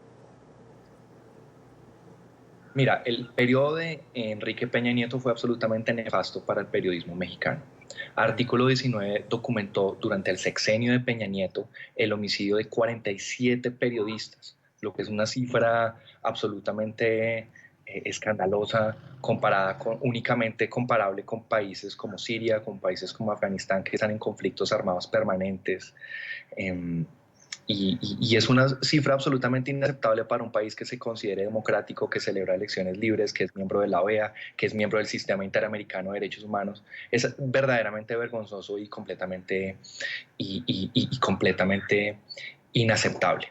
Mira, el periodo de Enrique Peña Nieto fue absolutamente nefasto para el periodismo mexicano. Artículo 19 documentó durante el sexenio de Peña Nieto el homicidio de 47 periodistas, lo que es una cifra absolutamente escandalosa, únicamente comparable con países como Siria, con países como Afganistán, que están en conflictos armados permanentes. Y es una cifra absolutamente inaceptable para un país que se considere democrático, que celebra elecciones libres, que es miembro de la OEA, que es miembro del Sistema Interamericano de Derechos Humanos. Es verdaderamente vergonzoso y completamente inaceptable.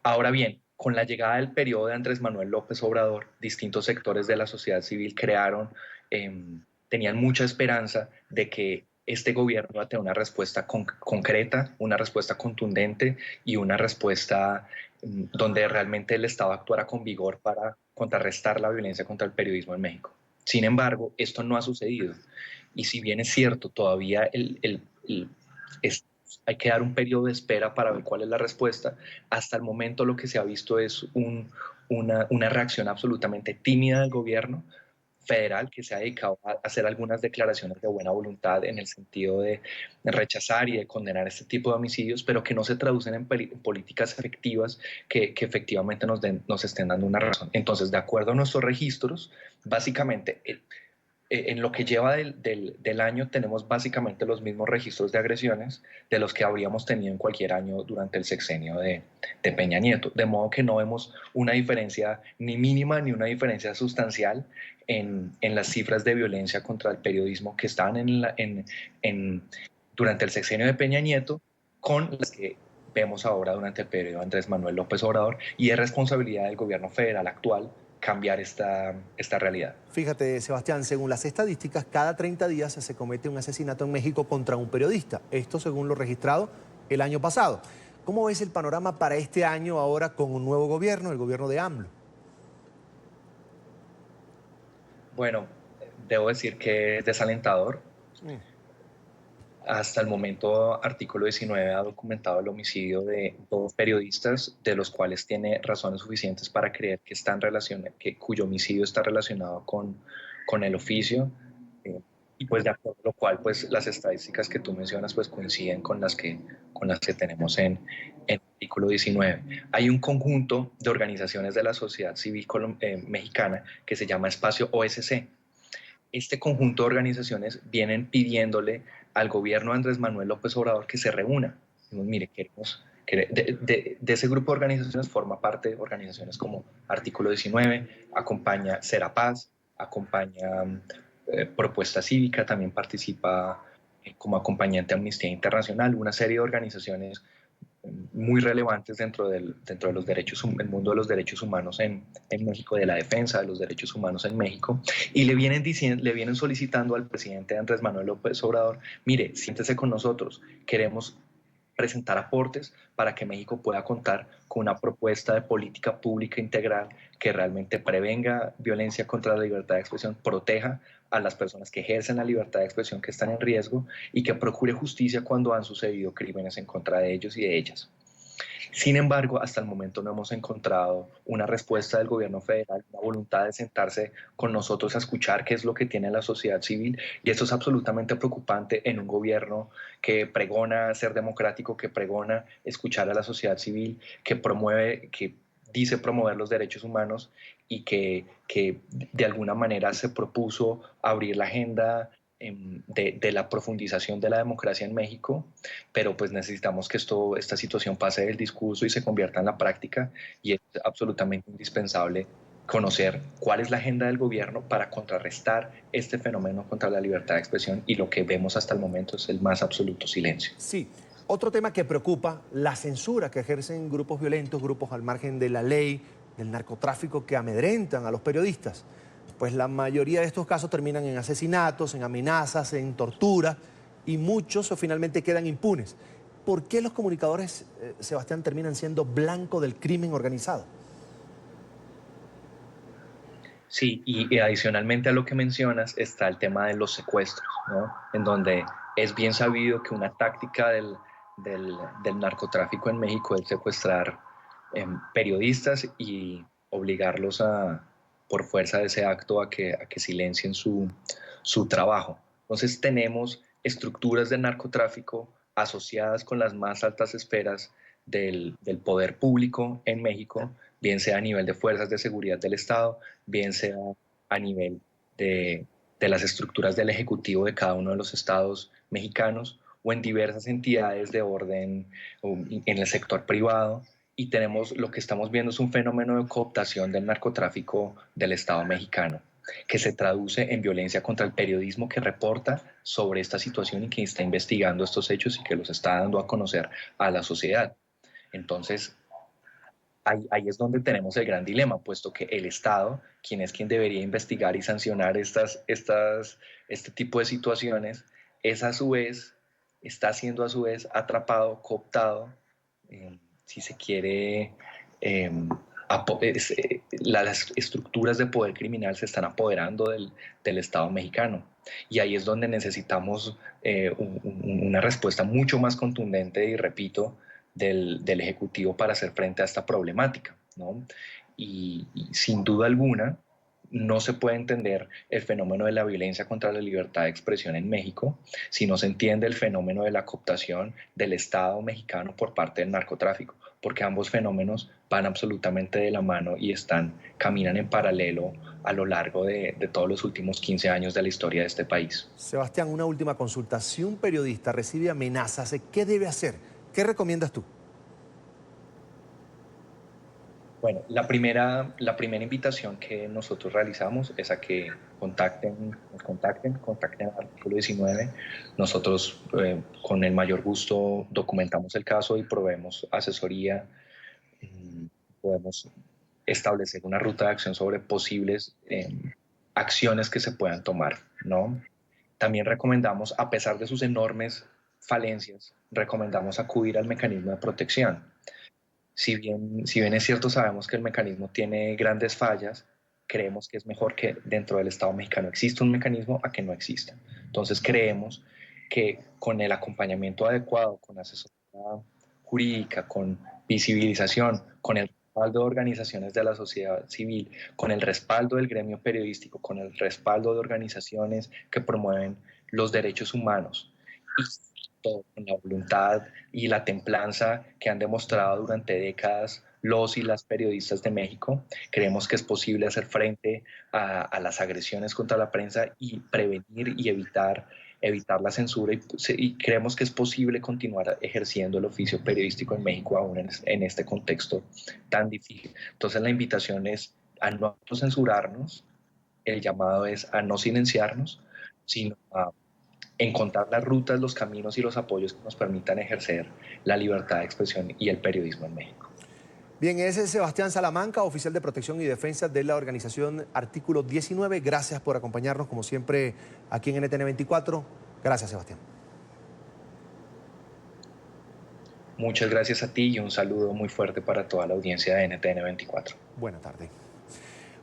Ahora bien, con la llegada del periodo de Andrés Manuel López Obrador, distintos sectores de la sociedad civil tenían mucha esperanza de que este gobierno va a tener una respuesta concreta, una respuesta contundente y una respuesta donde realmente el Estado actuara con vigor para contrarrestar la violencia contra el periodismo en México. Sin embargo, esto no ha sucedido. Y si bien es cierto, todavía hay que dar un periodo de espera para ver cuál es la respuesta, hasta el momento lo que se ha visto es una reacción absolutamente tímida del gobierno federal, que se ha dedicado a hacer algunas declaraciones de buena voluntad en el sentido de rechazar y de condenar este tipo de homicidios, pero que no se traducen en políticas efectivas que efectivamente nos estén dando una razón. Entonces, de acuerdo a nuestros registros, básicamente en lo que lleva del año tenemos básicamente los mismos registros de agresiones de los que habríamos tenido en cualquier año durante el sexenio de Peña Nieto, de modo que no vemos una diferencia ni mínima ni una diferencia sustancial en las cifras de violencia contra el periodismo que están durante el sexenio de Peña Nieto con las que vemos ahora durante el periodo de Andrés Manuel López Obrador, y es responsabilidad del gobierno federal actual cambiar esta realidad. Fíjate, Sebastián, según las estadísticas, cada 30 días se comete un asesinato en México contra un periodista. Esto según lo registrado el año pasado. ¿Cómo ves el panorama para este año ahora con un nuevo gobierno, el gobierno de AMLO? Bueno, debo decir que es desalentador. Hasta el momento, artículo 19 ha documentado el homicidio de 2 periodistas, de los cuales tiene razones suficientes para creer que cuyo homicidio está relacionado con el oficio. Y pues de acuerdo a lo cual, pues las estadísticas que tú mencionas pues coinciden con las que tenemos en artículo 19. Hay un conjunto de organizaciones de la sociedad civil mexicana que se llama Espacio OSC. Este conjunto de organizaciones vienen pidiéndole al gobierno de Andrés Manuel López Obrador que se reúna. Mire, De ese grupo de organizaciones forma parte organizaciones como Artículo 19, acompaña Serapaz, acompaña Propuesta Cívica, también participa como acompañante Amnistía Internacional, una serie de organizaciones muy relevantes dentro de los derechos, el mundo de los derechos humanos en México, de la defensa de los derechos humanos en México, y le vienen solicitando al presidente Andrés Manuel López Obrador: mire, siéntese con nosotros, queremos presentar aportes para que México pueda contar con una propuesta de política pública integral que realmente prevenga violencia contra la libertad de expresión, proteja a las personas que ejercen la libertad de expresión que están en riesgo y que procure justicia cuando han sucedido crímenes en contra de ellos y de ellas. Sin embargo, hasta el momento no hemos encontrado una respuesta del gobierno federal, una voluntad de sentarse con nosotros a escuchar qué es lo que tiene la sociedad civil, y esto es absolutamente preocupante en un gobierno que pregona ser democrático, que pregona escuchar a la sociedad civil, que dice promover los derechos humanos y que de alguna manera se propuso abrir la agenda de la profundización de la democracia en México, pero pues necesitamos que esta situación pase del discurso y se convierta en la práctica, y es absolutamente indispensable conocer cuál es la agenda del gobierno para contrarrestar este fenómeno contra la libertad de expresión, y lo que vemos hasta el momento es el más absoluto silencio. Sí, otro tema que preocupa, la censura que ejercen grupos violentos, grupos al margen de la ley, del narcotráfico, que amedrentan a los periodistas. Pues la mayoría de estos casos terminan en asesinatos, en amenazas, en tortura, y muchos finalmente quedan impunes. ¿Por qué los comunicadores, Sebastián, terminan siendo blanco del crimen organizado? Sí, y adicionalmente a lo que mencionas está el tema de los secuestros, ¿no? En donde es bien sabido que una táctica del narcotráfico en México es secuestrar periodistas y obligarlos por fuerza de ese acto a que silencien su trabajo. Entonces tenemos estructuras de narcotráfico asociadas con las más altas esferas del poder público en México, bien sea a nivel de fuerzas de seguridad del Estado, bien sea a nivel de las estructuras del Ejecutivo de cada uno de los estados mexicanos, o en diversas entidades de orden en el sector privado. Y lo que estamos viendo es un fenómeno de cooptación del narcotráfico del Estado mexicano, que se traduce en violencia contra el periodismo que reporta sobre esta situación y que está investigando estos hechos y que los está dando a conocer a la sociedad. Entonces, ahí es donde tenemos el gran dilema, puesto que el Estado, quien debería investigar y sancionar este tipo de situaciones, está siendo a su vez atrapado, cooptado, si se quiere, las estructuras de poder criminal se están apoderando del Estado mexicano. Y ahí es donde necesitamos una respuesta mucho más contundente, y repito, del Ejecutivo para hacer frente a esta problemática, ¿no? Y sin duda alguna, no se puede entender el fenómeno de la violencia contra la libertad de expresión en México si no se entiende el fenómeno de la cooptación del Estado mexicano por parte del narcotráfico, porque ambos fenómenos van absolutamente de la mano y caminan en paralelo a lo largo de todos los últimos 15 años de la historia de este país. Sebastián, una última consulta. Si un periodista recibe amenazas, ¿qué debe hacer? ¿Qué recomiendas tú? Bueno, la primera invitación que nosotros realizamos es a que contacten al Artículo 19. Nosotros con el mayor gusto documentamos el caso y proveemos asesoría. Podemos establecer una ruta de acción sobre posibles acciones que se puedan tomar, ¿no? También recomendamos, a pesar de sus enormes falencias, recomendamos acudir al mecanismo de protección. Si bien es cierto, sabemos que el mecanismo tiene grandes fallas, creemos que es mejor que dentro del Estado mexicano exista un mecanismo a que no exista. Entonces creemos que con el acompañamiento adecuado, con asesoría jurídica, con visibilización, con el respaldo de organizaciones de la sociedad civil, con el respaldo del gremio periodístico, con el respaldo de organizaciones que promueven los derechos humanos, y con la voluntad y la templanza que han demostrado durante décadas los y las periodistas de México, creemos que es posible hacer frente a las agresiones contra la prensa y prevenir y evitar evitar la censura y creemos que es posible continuar ejerciendo el oficio periodístico en México aún en este contexto tan difícil. Entonces la invitación es a no censurarnos, el llamado es a no silenciarnos, sino a encontrar las rutas, los caminos y los apoyos que nos permitan ejercer la libertad de expresión y el periodismo en México. Bien, ese es Sebastián Salamanca, oficial de protección y defensa de la organización Artículo 19. Gracias por acompañarnos, como siempre, aquí en NTN 24. Gracias, Sebastián. Muchas gracias a ti y un saludo muy fuerte para toda la audiencia de NTN 24. Buenas tardes.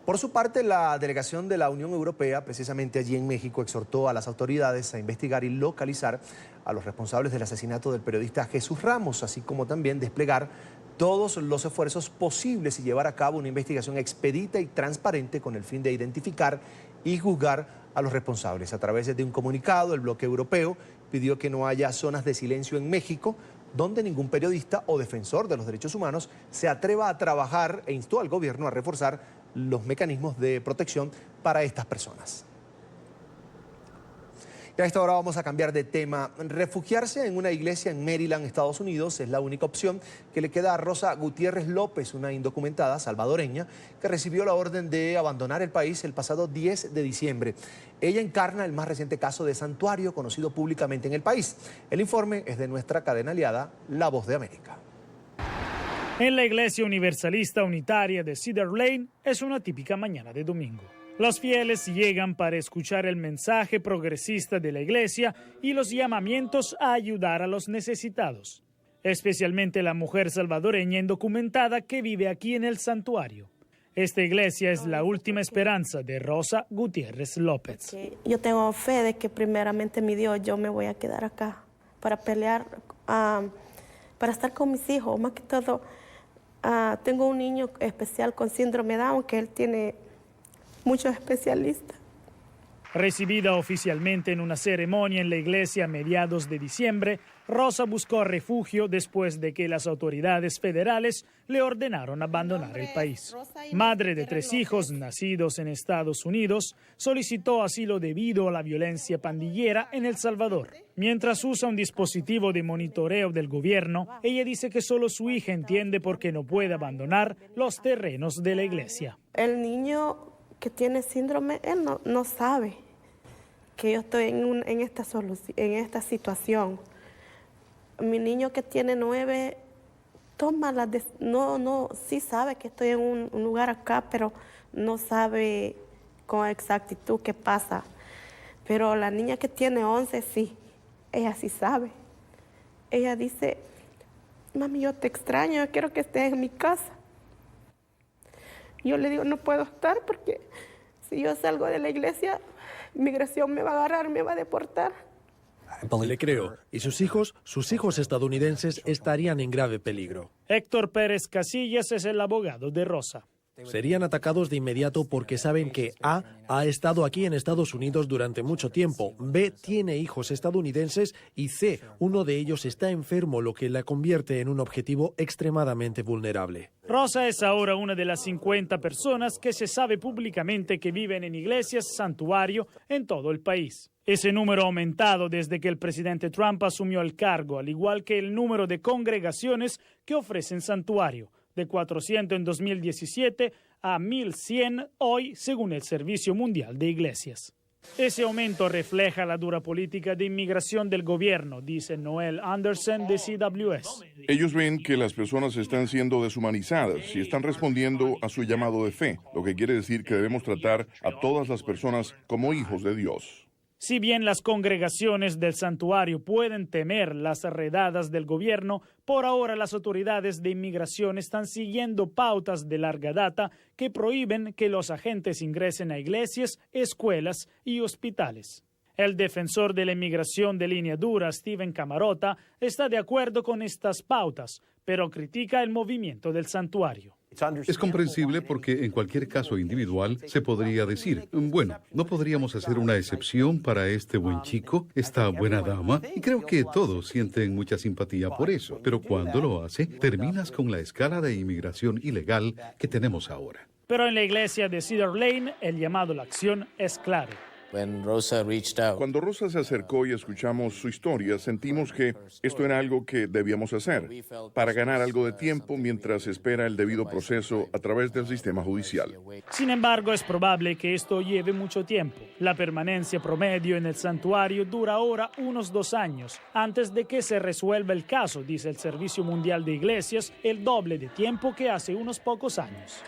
Por su parte, la delegación de la Unión Europea, precisamente allí en México, exhortó a las autoridades a investigar y localizar a los responsables del asesinato del periodista Jesús Ramos, así como también desplegar todos los esfuerzos posibles y llevar a cabo una investigación expedita y transparente con el fin de identificar y juzgar a los responsables. A través de un comunicado, el bloque europeo pidió que no haya zonas de silencio en México donde ningún periodista o defensor de los derechos humanos se atreva a trabajar e instó al gobierno a reforzar los mecanismos de protección para estas personas. Y a esta hora vamos a cambiar de tema. Refugiarse en una iglesia en Maryland, Estados Unidos, es la única opción que le queda a Rosa Gutiérrez López, una indocumentada salvadoreña que recibió la orden de abandonar el país el pasado 10 de diciembre. Ella encarna el más reciente caso de santuario conocido públicamente en el país. El informe es de nuestra cadena aliada, La Voz de América. En la Iglesia Universalista Unitaria de Cedar Lane es una típica mañana de domingo. Los fieles llegan para escuchar el mensaje progresista de la iglesia y los llamamientos a ayudar a los necesitados, especialmente la mujer salvadoreña indocumentada que vive aquí en el santuario. Esta iglesia es la última esperanza de Rosa Gutiérrez López. Yo tengo fe de que primeramente mi Dios, yo me voy a quedar acá para pelear, para estar con mis hijos, más que todo. Tengo un niño especial con síndrome Down, que él tiene muchos especialistas. Recibida oficialmente en una ceremonia en la iglesia a mediados de diciembre, Rosa buscó refugio después de que las autoridades federales le ordenaron abandonar el país. Madre de 3 hijos nacidos en Estados Unidos, solicitó asilo debido a la violencia pandillera en El Salvador. Mientras usa un dispositivo de monitoreo del gobierno, ella dice que solo su hija entiende por qué no puede abandonar los terrenos de la iglesia. El niño que tiene síndrome, él no sabe que yo estoy en esta situación. Mi niño que tiene 9 toma sí sabe que estoy en un lugar acá, pero no sabe con exactitud qué pasa. Pero la niña que tiene 11 sí, ella sí sabe. Ella dice, mami, yo te extraño, yo quiero que estés en mi casa. Yo le digo, no puedo estar porque si yo salgo de la iglesia, migración me va a agarrar, me va a deportar. Le creo. Y sus hijos estadounidenses estarían en grave peligro. Héctor Pérez Casillas es el abogado de Rosa. Serían atacados de inmediato porque saben que A ha estado aquí en Estados Unidos durante mucho tiempo, B tiene hijos estadounidenses y C, uno de ellos está enfermo, lo que la convierte en un objetivo extremadamente vulnerable. Rosa es ahora una de las 50 personas que se sabe públicamente que viven en iglesias santuario en todo el país. Ese número ha aumentado desde que el presidente Trump asumió el cargo, al igual que el número de congregaciones que ofrecen santuario, de 400 en 2017 a 1.100 hoy, según el Servicio Mundial de Iglesias. Ese aumento refleja la dura política de inmigración del gobierno, dice Noel Anderson de CWS. Ellos ven que las personas están siendo deshumanizadas y están respondiendo a su llamado de fe, lo que quiere decir que debemos tratar a todas las personas como hijos de Dios. Si bien las congregaciones del santuario pueden temer las redadas del gobierno, por ahora las autoridades de inmigración están siguiendo pautas de larga data que prohíben que los agentes ingresen a iglesias, escuelas y hospitales. El defensor de la inmigración de línea dura, Steven Camarota, está de acuerdo con estas pautas, pero critica el movimiento del santuario. Es comprensible porque en cualquier caso individual se podría decir, bueno, no podríamos hacer una excepción para este buen chico, esta buena dama, y creo que todos sienten mucha simpatía por eso, pero cuando lo hace, terminas con la escala de inmigración ilegal que tenemos ahora. Pero en la iglesia de Cedar Lane, el llamado a la acción es claro. Cuando Rosa se acercó y escuchamos su historia, sentimos que esto era algo que debíamos hacer para ganar algo de tiempo mientras espera el debido proceso a través del sistema judicial. Sin embargo, es probable que esto lleve mucho tiempo. La permanencia promedio en el santuario dura ahora unos 2 años. Antes de que se resuelva el caso, dice el Servicio Mundial de Iglesias, el doble de tiempo que hace unos pocos años.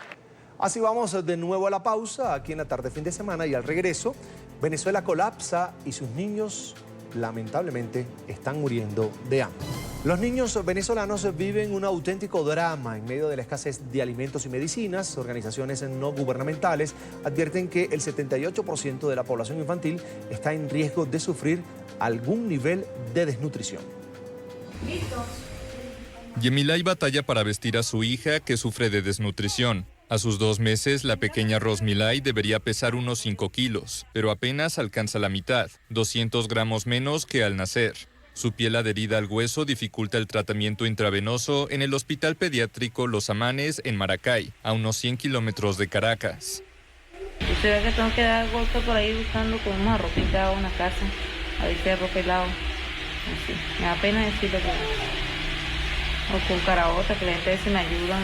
Así vamos de nuevo a la pausa, aquí en la tarde fin de semana, y al regreso, Venezuela colapsa y sus niños lamentablemente están muriendo de hambre. Los niños venezolanos viven un auténtico drama en medio de la escasez de alimentos y medicinas. Organizaciones no gubernamentales advierten que el 78% de la población infantil está en riesgo de sufrir algún nivel de desnutrición. Yemilay batalla para vestir a su hija que sufre de desnutrición. A sus 2 meses, la pequeña Rosmilay debería pesar unos 5 kilos, pero apenas alcanza la mitad, 200 gramos menos que al nacer. Su piel adherida al hueso dificulta el tratamiento intravenoso en el Hospital Pediátrico Los Amanes en Maracay, a unos 100 kilómetros de Caracas. Usted ve que tengo que dar golpe por ahí buscando con una ropita o una casa, a ver si hay ropa helado. Así. Me da pena decirlo, o con caraota, que la gente se me ayudan,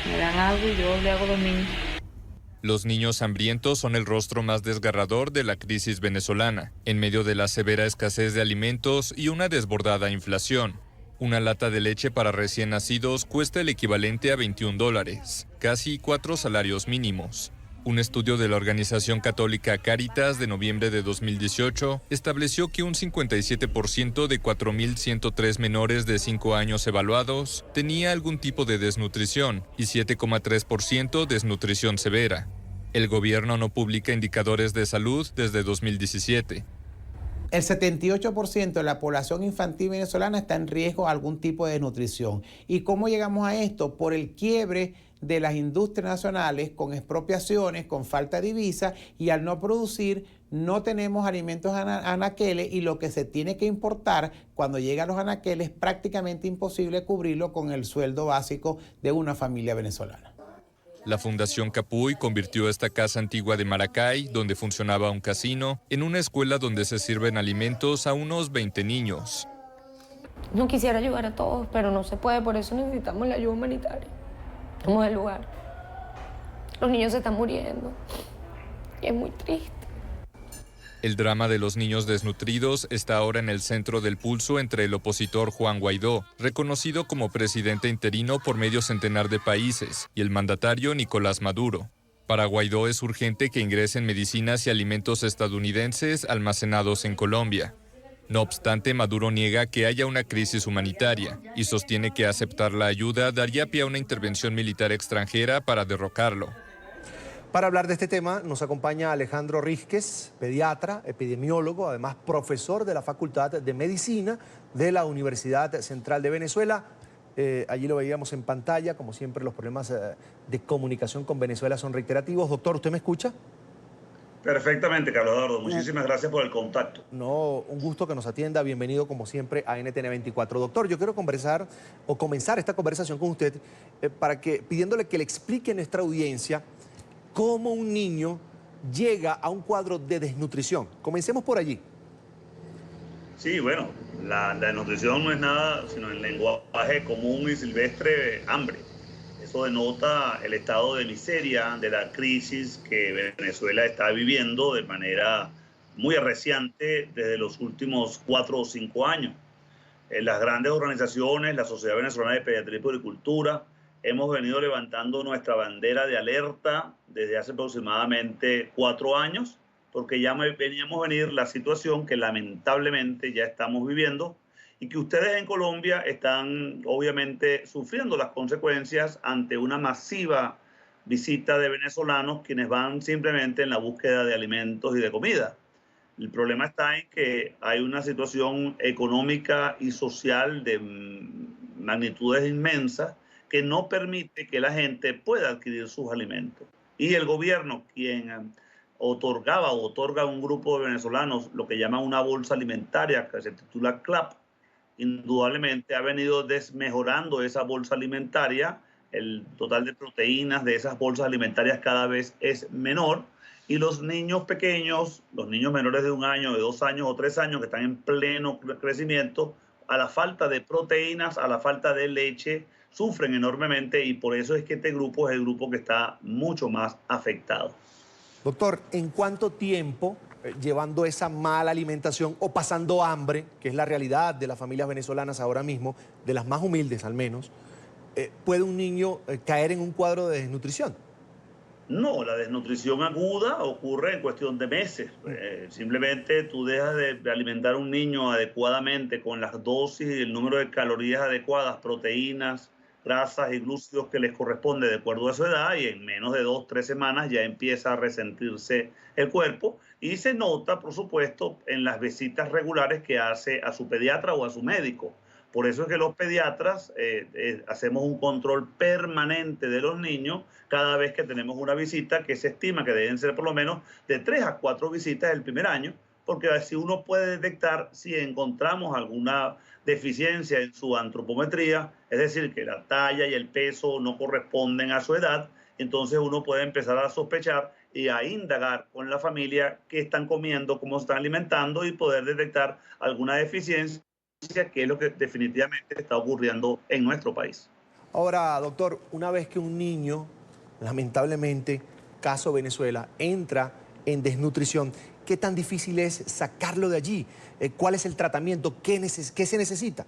me dan algo y yo le hago a los niños. Los niños hambrientos son el rostro más desgarrador de la crisis venezolana, en medio de la severa escasez de alimentos y una desbordada inflación. Una lata de leche para recién nacidos cuesta el equivalente a $21, casi 4 salarios mínimos. Un estudio de la organización católica Cáritas de noviembre de 2018 estableció que un 57% de 4.103 menores de 5 años evaluados tenía algún tipo de desnutrición y 7,3% desnutrición severa. El gobierno no publica indicadores de salud desde 2017. El 78% de la población infantil venezolana está en riesgo de algún tipo de desnutrición. ¿Y cómo llegamos a esto? Por el quiebre de las industrias nacionales, con expropiaciones, con falta de divisa, y al no producir no tenemos alimentos anaqueles, y lo que se tiene que importar cuando llegan los anaqueles es prácticamente imposible cubrirlo con el sueldo básico de una familia venezolana. La Fundación Capuy convirtió esta casa antigua de Maracay, donde funcionaba un casino, en una escuela donde se sirven alimentos a unos 20 niños. No quisiera ayudar a todos, pero no se puede, por eso necesitamos la ayuda humanitaria. Somos el lugar. Los niños se están muriendo y es muy triste. El drama de los niños desnutridos está ahora en el centro del pulso entre el opositor Juan Guaidó, reconocido como presidente interino por medio centenar de países, y el mandatario Nicolás Maduro. Para Guaidó es urgente que ingresen medicinas y alimentos estadounidenses almacenados en Colombia. No obstante, Maduro niega que haya una crisis humanitaria y sostiene que aceptar la ayuda daría pie a una intervención militar extranjera para derrocarlo. Para hablar de este tema nos acompaña Alejandro Rísquez, pediatra, epidemiólogo, además profesor de la Facultad de Medicina de la Universidad Central de Venezuela. Allí lo veíamos en pantalla, como siempre los problemas de comunicación con Venezuela son reiterativos. Doctor, ¿usted me escucha? Perfectamente, Carlos Eduardo. Muchísimas gracias por el contacto. No, un gusto que nos atienda. Bienvenido, como siempre, a NTN 24. Doctor, yo quiero comenzar esta conversación con usted pidiéndole que le explique a nuestra audiencia cómo un niño llega a un cuadro de desnutrición. Comencemos por allí. Sí, bueno, la desnutrición no es nada sino en lenguaje común y silvestre, hambre. Eso denota el estado de miseria, de la crisis que Venezuela está viviendo de manera muy arreciante desde los últimos 4 o 5 años. Las grandes organizaciones, la Sociedad Venezolana de Pediatría y Puericultura, hemos venido levantando nuestra bandera de alerta desde hace aproximadamente 4 años, porque ya veníamos venir la situación que lamentablemente ya estamos viviendo, y que ustedes en Colombia están obviamente sufriendo las consecuencias ante una masiva visita de venezolanos quienes van simplemente en la búsqueda de alimentos y de comida. El problema está en que hay una situación económica y social de magnitudes inmensas que no permite que la gente pueda adquirir sus alimentos. Y el gobierno, quien otorga a un grupo de venezolanos lo que llaman una bolsa alimentaria, que se titula CLAP, indudablemente ha venido desmejorando esa bolsa alimentaria. El total de proteínas de esas bolsas alimentarias cada vez es menor, Y los niños pequeños, los niños menores de 1 año, de 2 años o 3 años que están en pleno crecimiento, a la falta de proteínas, a la falta de leche, sufren enormemente y por eso es que este grupo es el grupo que está mucho más afectado. Doctor, ¿en cuánto tiempo, llevando esa mala alimentación o pasando hambre, que es la realidad de las familias venezolanas ahora mismo, de las más humildes al menos, puede un niño caer en un cuadro de desnutrición? No, la desnutrición aguda ocurre en cuestión de meses. Simplemente tú dejas de alimentar a un niño adecuadamente con las dosis y el número de calorías adecuadas, proteínas, grasas y glúcidos que les corresponde de acuerdo a su edad y en menos de 2 o 3 semanas ya empieza a resentirse el cuerpo y se nota, por supuesto, en las visitas regulares que hace a su pediatra o a su médico. Por eso es que los pediatras hacemos un control permanente de los niños cada vez que tenemos una visita, que se estima que deben ser por lo menos de 3 a 4 visitas el primer año, porque así uno puede detectar si encontramos alguna deficiencia en su antropometría, es decir, que la talla y el peso no corresponden a su edad, entonces uno puede empezar a sospechar y a indagar con la familia qué están comiendo, cómo se están alimentando y poder detectar alguna deficiencia, que es lo que definitivamente está ocurriendo en nuestro país. Ahora, doctor, una vez que un niño, lamentablemente, caso Venezuela, entra en desnutrición, ¿qué tan difícil es sacarlo de allí? ¿Cuál es el tratamiento? ¿Qué se necesita?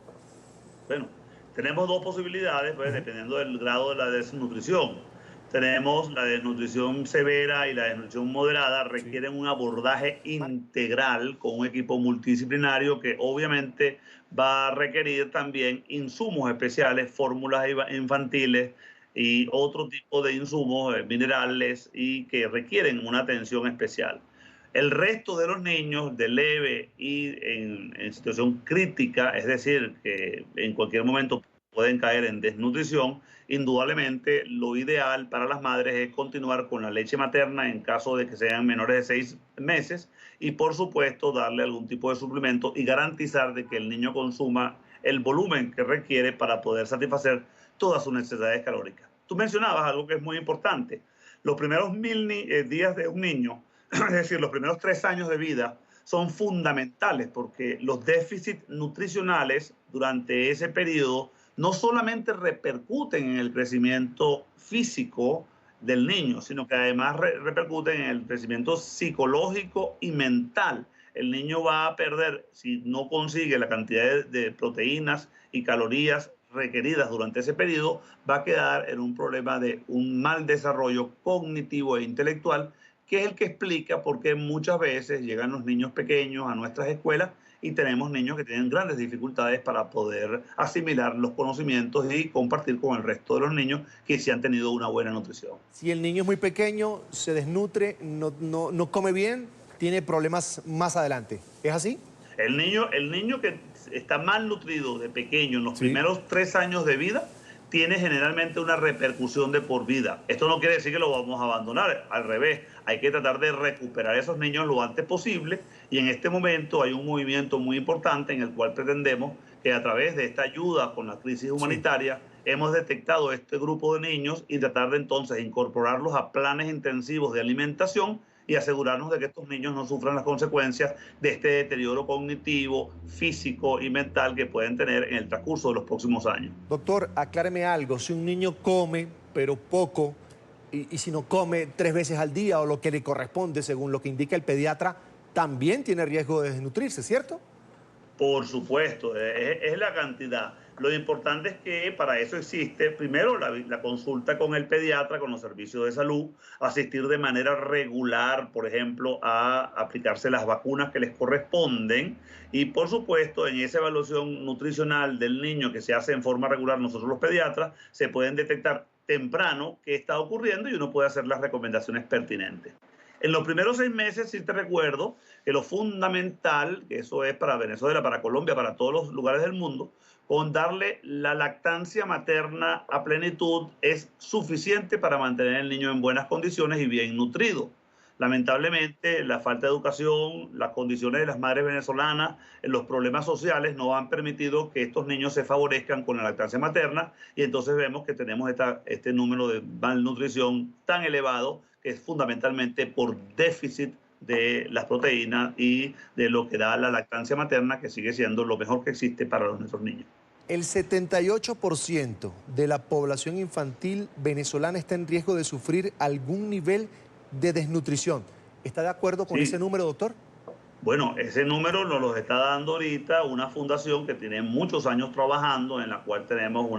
Bueno, tenemos 2 posibilidades, pues, dependiendo del grado de la desnutrición. Tenemos la desnutrición severa y la desnutrición moderada, requieren un abordaje integral con un equipo multidisciplinario que obviamente va a requerir también insumos especiales, fórmulas infantiles y otro tipo de insumos minerales y que requieren una atención especial. El resto de los niños de leve y en situación crítica, es decir, que en cualquier momento pueden caer en desnutrición, indudablemente lo ideal para las madres es continuar con la leche materna en caso de que sean menores de 6 meses y por supuesto darle algún tipo de suplemento y garantizar de que el niño consuma el volumen que requiere para poder satisfacer todas sus necesidades calóricas. Tú mencionabas algo que es muy importante. Los primeros 1000 días de un niño, es decir, los primeros 3 años de vida, son fundamentales porque los déficits nutricionales durante ese periodo no solamente repercuten en el crecimiento físico del niño, sino que además repercuten en el crecimiento psicológico y mental. El niño va a perder, si no consigue la cantidad de proteínas y calorías requeridas durante ese periodo, va a quedar en un problema de un mal desarrollo cognitivo e intelectual, que es el que explica por qué muchas veces llegan los niños pequeños a nuestras escuelas y tenemos niños que tienen grandes dificultades para poder asimilar los conocimientos y compartir con el resto de los niños que sí han tenido una buena nutrición. Si el niño es muy pequeño, se desnutre, no come bien, tiene problemas más adelante. ¿Es así? El niño que está mal nutrido de pequeño en los primeros 3 años de vida tiene generalmente una repercusión de por vida. Esto no quiere decir que lo vamos a abandonar, al revés, hay que tratar de recuperar a esos niños lo antes posible y en este momento hay un movimiento muy importante en el cual pretendemos que a través de esta ayuda con la crisis humanitaria hemos detectado este grupo de niños y tratar de entonces incorporarlos a planes intensivos de alimentación y asegurarnos de que estos niños no sufran las consecuencias de este deterioro cognitivo, físico y mental que pueden tener en el transcurso de los próximos años. Doctor, acláreme algo, si un niño come, pero poco, y si no come 3 veces al día o lo que le corresponde según lo que indica el pediatra, también tiene riesgo de desnutrirse, ¿cierto? Por supuesto, es la cantidad. Lo importante es que para eso existe, primero, la consulta con el pediatra, con los servicios de salud, asistir de manera regular, por ejemplo, a aplicarse las vacunas que les corresponden y, por supuesto, en esa evaluación nutricional del niño que se hace en forma regular nosotros los pediatras, se pueden detectar temprano qué está ocurriendo y uno puede hacer las recomendaciones pertinentes. En los primeros 6 meses sí te recuerdo que lo fundamental, que eso es para Venezuela, para Colombia, para todos los lugares del mundo, con darle la lactancia materna a plenitud es suficiente para mantener al niño en buenas condiciones y bien nutrido. Lamentablemente, la falta de educación, las condiciones de las madres venezolanas, los problemas sociales no han permitido que estos niños se favorezcan con la lactancia materna y entonces vemos que tenemos este número de malnutrición tan elevado que es fundamentalmente por déficit de las proteínas y de lo que da la lactancia materna, que sigue siendo lo mejor que existe para nuestros niños. El 78% de la población infantil venezolana está en riesgo de sufrir algún nivel de desnutrición. ¿Está de acuerdo con ese número, doctor? Bueno, ese número nos lo está dando ahorita una fundación que tiene muchos años trabajando, en la cual tenemos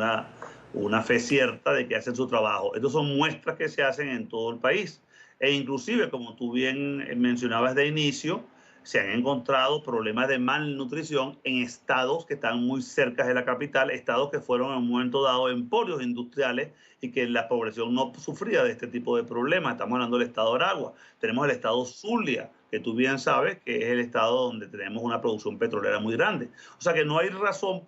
una fe cierta de que hacen su trabajo. Estas son muestras que se hacen en todo el país. E inclusive, como tú bien mencionabas de inicio, se han encontrado problemas de malnutrición en estados que están muy cerca de la capital, estados que fueron en un momento dado emporios industriales y que la población no sufría de este tipo de problemas. Estamos hablando del estado de Aragua. Tenemos el estado Zulia, que tú bien sabes que es el estado donde tenemos una producción petrolera muy grande. O sea que no hay razón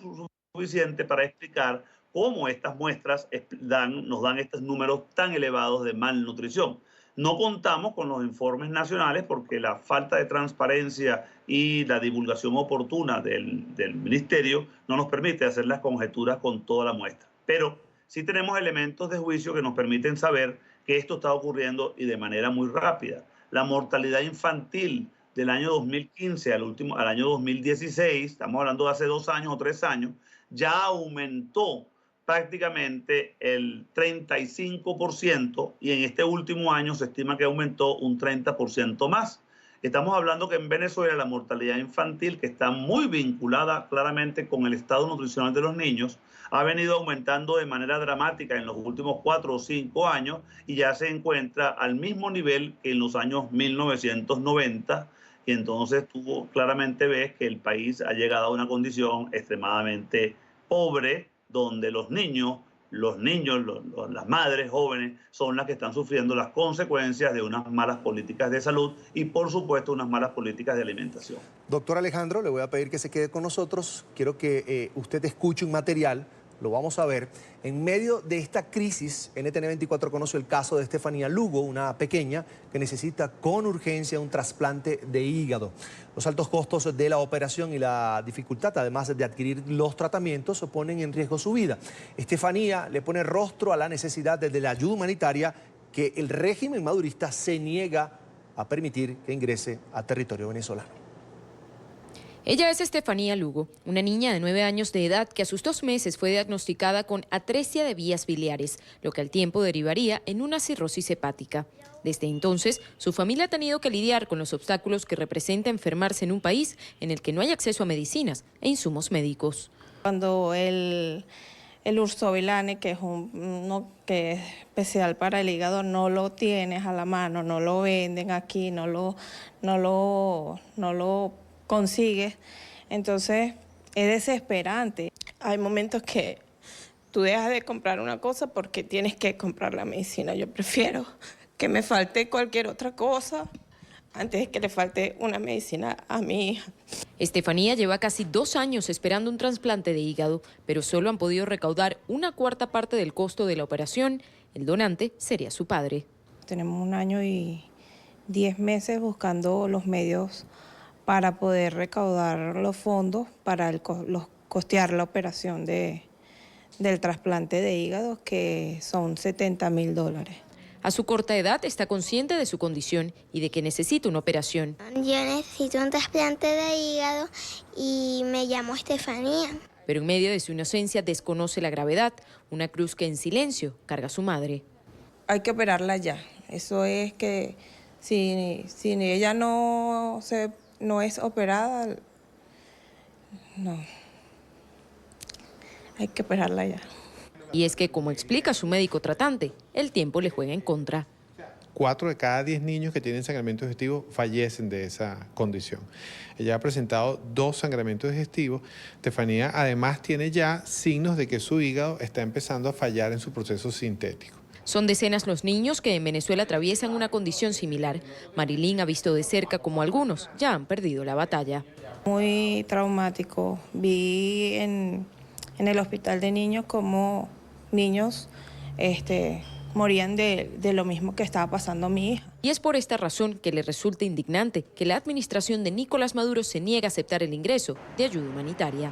suficiente para explicar cómo estas muestras nos dan estos números tan elevados de malnutrición. No contamos con los informes nacionales porque la falta de transparencia y la divulgación oportuna del ministerio no nos permite hacer las conjeturas con toda la muestra. Pero sí tenemos elementos de juicio que nos permiten saber que esto está ocurriendo y de manera muy rápida. La mortalidad infantil del año 2015 al año 2016, estamos hablando de hace 2 años o 3 años, ya aumentó prácticamente el 35% y en este último año se estima que aumentó un 30% más. Estamos hablando que en Venezuela la mortalidad infantil, que está muy vinculada claramente con el estado nutricional de los niños, ha venido aumentando de manera dramática en los últimos 4 o 5 años y ya se encuentra al mismo nivel que en los años 1990. Y entonces tú claramente ves que el país ha llegado a una condición extremadamente pobre, donde los niños, las madres jóvenes son las que están sufriendo las consecuencias de unas malas políticas de salud y, por supuesto, unas malas políticas de alimentación. Doctor Alejandro, le voy a pedir que se quede con nosotros. Quiero que usted escuche un material, lo vamos a ver. En medio de esta crisis, NTN24 conoció el caso de Estefanía Lugo, una pequeña que necesita con urgencia un trasplante de hígado. Los altos costos de la operación y la dificultad, además de adquirir los tratamientos, ponen en riesgo su vida. Estefanía le pone rostro a la necesidad de la ayuda humanitaria que el régimen madurista se niega a permitir que ingrese a territorio venezolano. Ella es Estefanía Lugo, una niña de 9 años de edad que a sus 2 meses fue diagnosticada con atresia de vías biliares, lo que al tiempo derivaría en una cirrosis hepática. Desde entonces, su familia ha tenido que lidiar con los obstáculos que representa enfermarse en un país en el que no hay acceso a medicinas e insumos médicos. Cuando el Ursovilane, que es uno que es especial para el hígado, no lo tienes a la mano, no lo venden aquí, no lo consigues, entonces es desesperante. Hay momentos que tú dejas de comprar una cosa porque tienes que comprar la medicina. Yo prefiero que me falte cualquier otra cosa antes de que le falte una medicina a mi hija. Estefanía lleva casi 2 años esperando un trasplante de hígado, pero solo han podido recaudar 1/4 parte del costo de la operación. El donante sería su padre. Tenemos 1 año y 10 meses buscando los medios para poder recaudar los fondos para costear la operación del trasplante de hígado, que son $70.000. A su corta edad está consciente de su condición y de que necesita una operación. Yo necesito un trasplante de hígado y me llamo Estefanía. Pero en medio de su inocencia desconoce la gravedad, una cruz que en silencio carga su madre. Hay que operarla ya. Eso es que si ella no es operada, no. Hay que operarla ya. Y es que, como explica su médico tratante, el tiempo le juega en contra. 4 de cada 10 niños que tienen sangramiento digestivo fallecen de esa condición. Ella ha presentado 2 sangramientos digestivos. Estefanía además tiene ya signos de que su hígado está empezando a fallar en su proceso sintético. Son decenas los niños que en Venezuela atraviesan una condición similar. Marilyn ha visto de cerca cómo algunos ya han perdido la batalla. Muy traumático. Vi en el hospital de niños como niños morían de lo mismo que estaba pasando a mi hija. Y es por esta razón que le resulta indignante que la administración de Nicolás Maduro se niegue a aceptar el ingreso de ayuda humanitaria.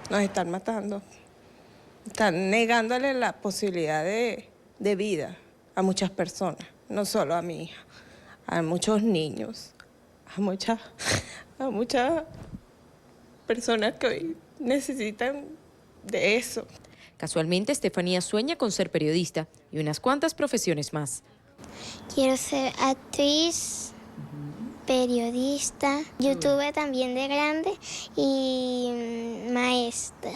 Nos están matando. Están negándole la posibilidad de vida a muchas personas, no solo a mi hija, a muchos niños, a muchas personas que hoy necesitan de eso. Casualmente, Estefanía sueña con ser periodista y unas cuantas profesiones más. Quiero ser actriz, periodista, youtuber también de grande y maestra.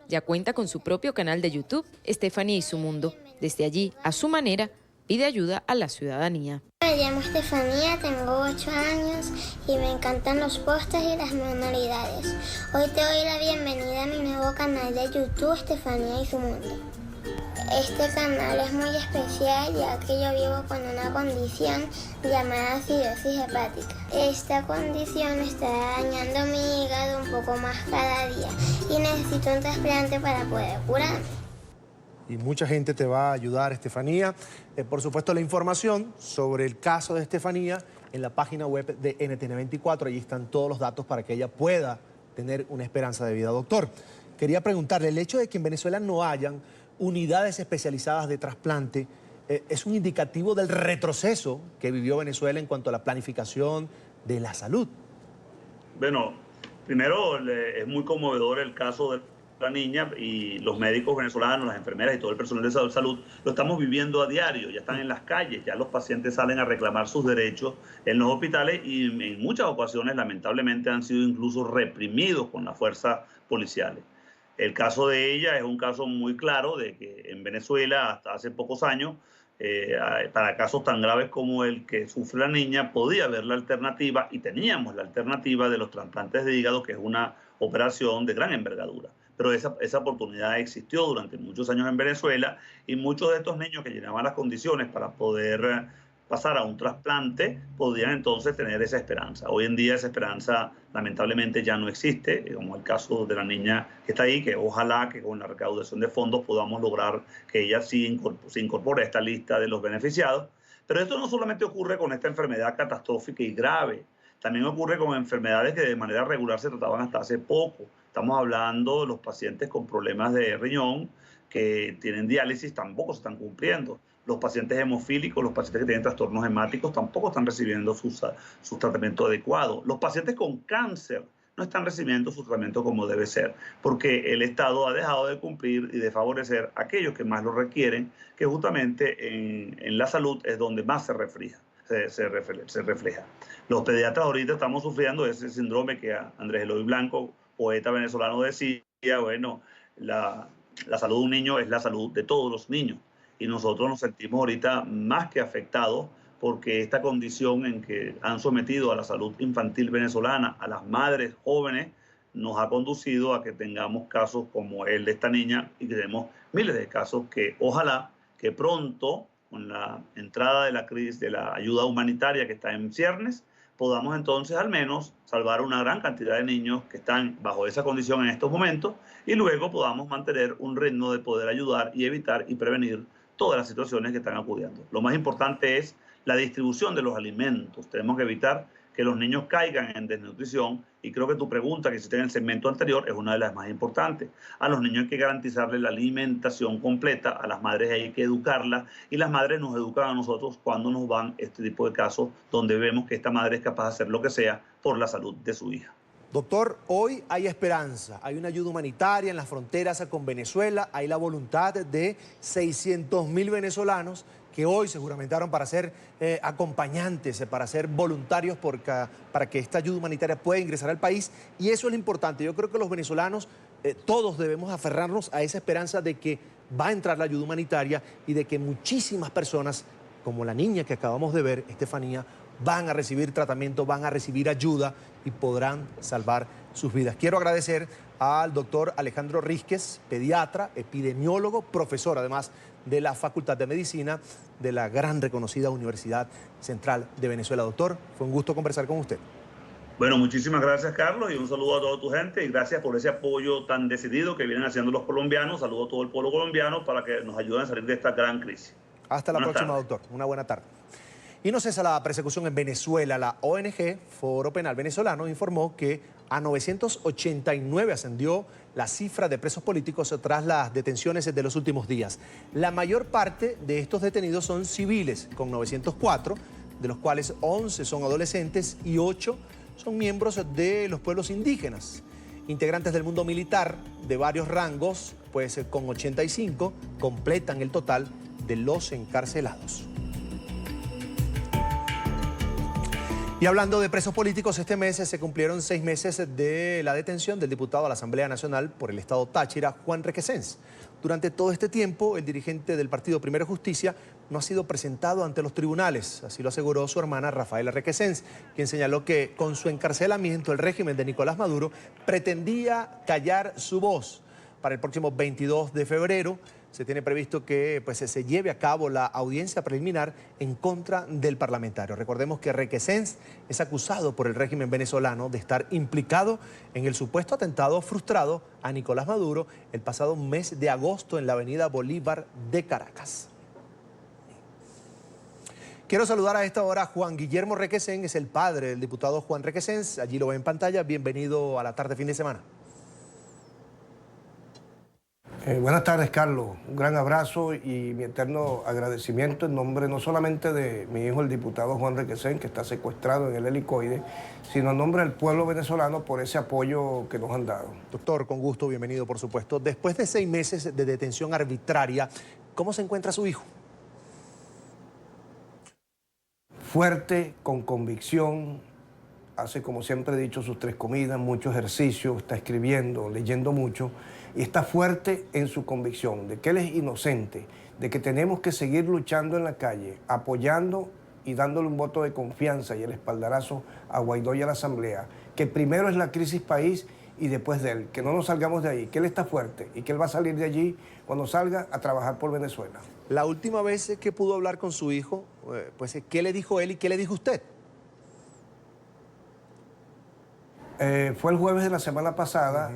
Ya cuenta con su propio canal de YouTube, Estefanía y su mundo. Desde allí, a su manera, pide ayuda a la ciudadanía. Me llamo Estefanía, tengo 8 años y me encantan los postres y las manualidades. Hoy te doy la bienvenida a mi nuevo canal de YouTube, Estefanía y su mundo. Este canal es muy especial ya que yo vivo con una condición llamada cirrosis hepática. Esta condición está dañando mi hígado un poco más cada día y necesito un trasplante para poder curarme. Y mucha gente te va a ayudar, Estefanía. Por supuesto, la información sobre el caso de Estefanía en la página web de NTN24. Allí están todos los datos para que ella pueda tener una esperanza de vida. Doctor, quería preguntarle, el hecho de que en Venezuela no hayan unidades especializadas de trasplante, ¿es un indicativo del retroceso que vivió Venezuela en cuanto a la planificación de la salud? Bueno, primero es muy conmovedor el caso de la niña y los médicos venezolanos, las enfermeras y todo el personal de salud lo estamos viviendo a diario, ya están en las calles, ya los pacientes salen a reclamar sus derechos en los hospitales y en muchas ocasiones lamentablemente han sido incluso reprimidos con las fuerzas policiales. El caso de ella es un caso muy claro de que en Venezuela hasta hace pocos años para casos tan graves como el que sufre la niña podía haber la alternativa y teníamos la alternativa de los trasplantes de hígado, que es una operación de gran envergadura. Pero esa oportunidad existió durante muchos años en Venezuela y muchos de estos niños que llenaban las condiciones para poder pasar a un trasplante podían entonces tener esa esperanza. Hoy en día esa esperanza lamentablemente ya no existe, como el caso de la niña que está ahí, que ojalá que con la recaudación de fondos podamos lograr que ella sí se incorpore a esta lista de los beneficiados. Pero esto no solamente ocurre con esta enfermedad catastrófica y grave, también ocurre con enfermedades que de manera regular se trataban hasta hace poco. Estamos hablando de los pacientes con problemas de riñón que tienen diálisis, tampoco se están cumpliendo. Los pacientes hemofílicos, los pacientes que tienen trastornos hemáticos tampoco están recibiendo su tratamiento adecuado. Los pacientes con cáncer no están recibiendo su tratamiento como debe ser, porque el Estado ha dejado de cumplir y de favorecer a aquellos que más lo requieren, que justamente en la salud es donde más se refleja. Los pediatras ahorita estamos sufriendo ese síndrome que Andrés Eloy Blanco, poeta venezolano, decía, bueno, la salud de un niño es la salud de todos los niños. Y nosotros nos sentimos ahorita más que afectados porque esta condición en que han sometido a la salud infantil venezolana, a las madres jóvenes, nos ha conducido a que tengamos casos como el de esta niña y que tenemos miles de casos que ojalá que pronto, con la entrada de la crisis de la ayuda humanitaria que está en ciernes, podamos entonces al menos salvar una gran cantidad de niños que están bajo esa condición en estos momentos y luego podamos mantener un ritmo de poder ayudar y evitar y prevenir todas las situaciones que están acudiendo. Lo más importante es la distribución de los alimentos. Tenemos que evitar que los niños caigan en desnutrición y creo que tu pregunta que hiciste en el segmento anterior es una de las más importantes. A los niños hay que garantizarles la alimentación completa, a las madres hay que educarlas y las madres nos educan a nosotros cuando nos van este tipo de casos donde vemos que esta madre es capaz de hacer lo que sea por la salud de su hija. Doctor, hoy hay esperanza, hay una ayuda humanitaria en las fronteras con Venezuela, hay la voluntad de 600.000 venezolanos que hoy se juramentaron para ser acompañantes, para ser voluntarios para que esta ayuda humanitaria pueda ingresar al país. Y eso es lo importante. Yo creo que los venezolanos, todos debemos aferrarnos a esa esperanza de que va a entrar la ayuda humanitaria y de que muchísimas personas, como la niña que acabamos de ver, Estefanía, van a recibir tratamiento, van a recibir ayuda y podrán salvar sus vidas. Quiero agradecer al doctor Alejandro Rísquez, pediatra, epidemiólogo, profesor además de la Facultad de Medicina de la gran reconocida Universidad Central de Venezuela. Doctor, fue un gusto conversar con usted. Bueno, muchísimas gracias, Carlos, y un saludo a toda tu gente y gracias por ese apoyo tan decidido que vienen haciendo los colombianos. Saludo a todo el pueblo colombiano para que nos ayuden a salir de esta gran crisis. Hasta la Buenas próxima, tardes. doctor. Una buena tarde. Y no cesa la persecución en Venezuela. La ONG Foro Penal Venezolano informó que a 989 ascendió la cifra de presos políticos tras las detenciones de los últimos días. La mayor parte de estos detenidos son civiles, con 904, de los cuales 11 son adolescentes y 8 son miembros de los pueblos indígenas. Integrantes del mundo militar de varios rangos, pues con 85 completan el total de los encarcelados. Y hablando de presos políticos, este mes se cumplieron 6 meses de la detención del diputado a la Asamblea Nacional por el Estado Táchira, Juan Requesens. Durante todo este tiempo, el dirigente del partido Primero Justicia no ha sido presentado ante los tribunales. Así lo aseguró su hermana Rafaela Requesens, quien señaló que con su encarcelamiento el régimen de Nicolás Maduro pretendía callar su voz. Para el próximo 22 de febrero se tiene previsto que se lleve a cabo la audiencia preliminar en contra del parlamentario. Recordemos que Requesens es acusado por el régimen venezolano de estar implicado en el supuesto atentado frustrado a Nicolás Maduro el pasado mes de agosto en la avenida Bolívar de Caracas. Quiero saludar a esta hora a Juan Guillermo Requesens, es el padre del diputado Juan Requesens. Allí lo ve en pantalla. Bienvenido a la tarde fin de semana. Buenas tardes, Carlos. Un gran abrazo y mi eterno agradecimiento en nombre no solamente de mi hijo, el diputado Juan Requesens, que está secuestrado en el helicoide, sino en nombre del pueblo venezolano por ese apoyo que nos han dado. Doctor, con gusto, bienvenido, por supuesto. Después de 6 meses de detención arbitraria, ¿cómo se encuentra su hijo? Fuerte, con convicción, hace, como siempre he dicho, sus 3 comidas, mucho ejercicio, está escribiendo, leyendo mucho, y está fuerte en su convicción de que él es inocente, de que tenemos que seguir luchando en la calle, apoyando y dándole un voto de confianza y el espaldarazo a Guaidó y a la Asamblea, que primero es la crisis país y después de él, que no nos salgamos de ahí, que él está fuerte y que él va a salir de allí cuando salga a trabajar por Venezuela. La última vez que pudo hablar con su hijo, ¿qué le dijo él y qué le dijo usted? Fue el jueves de la semana pasada,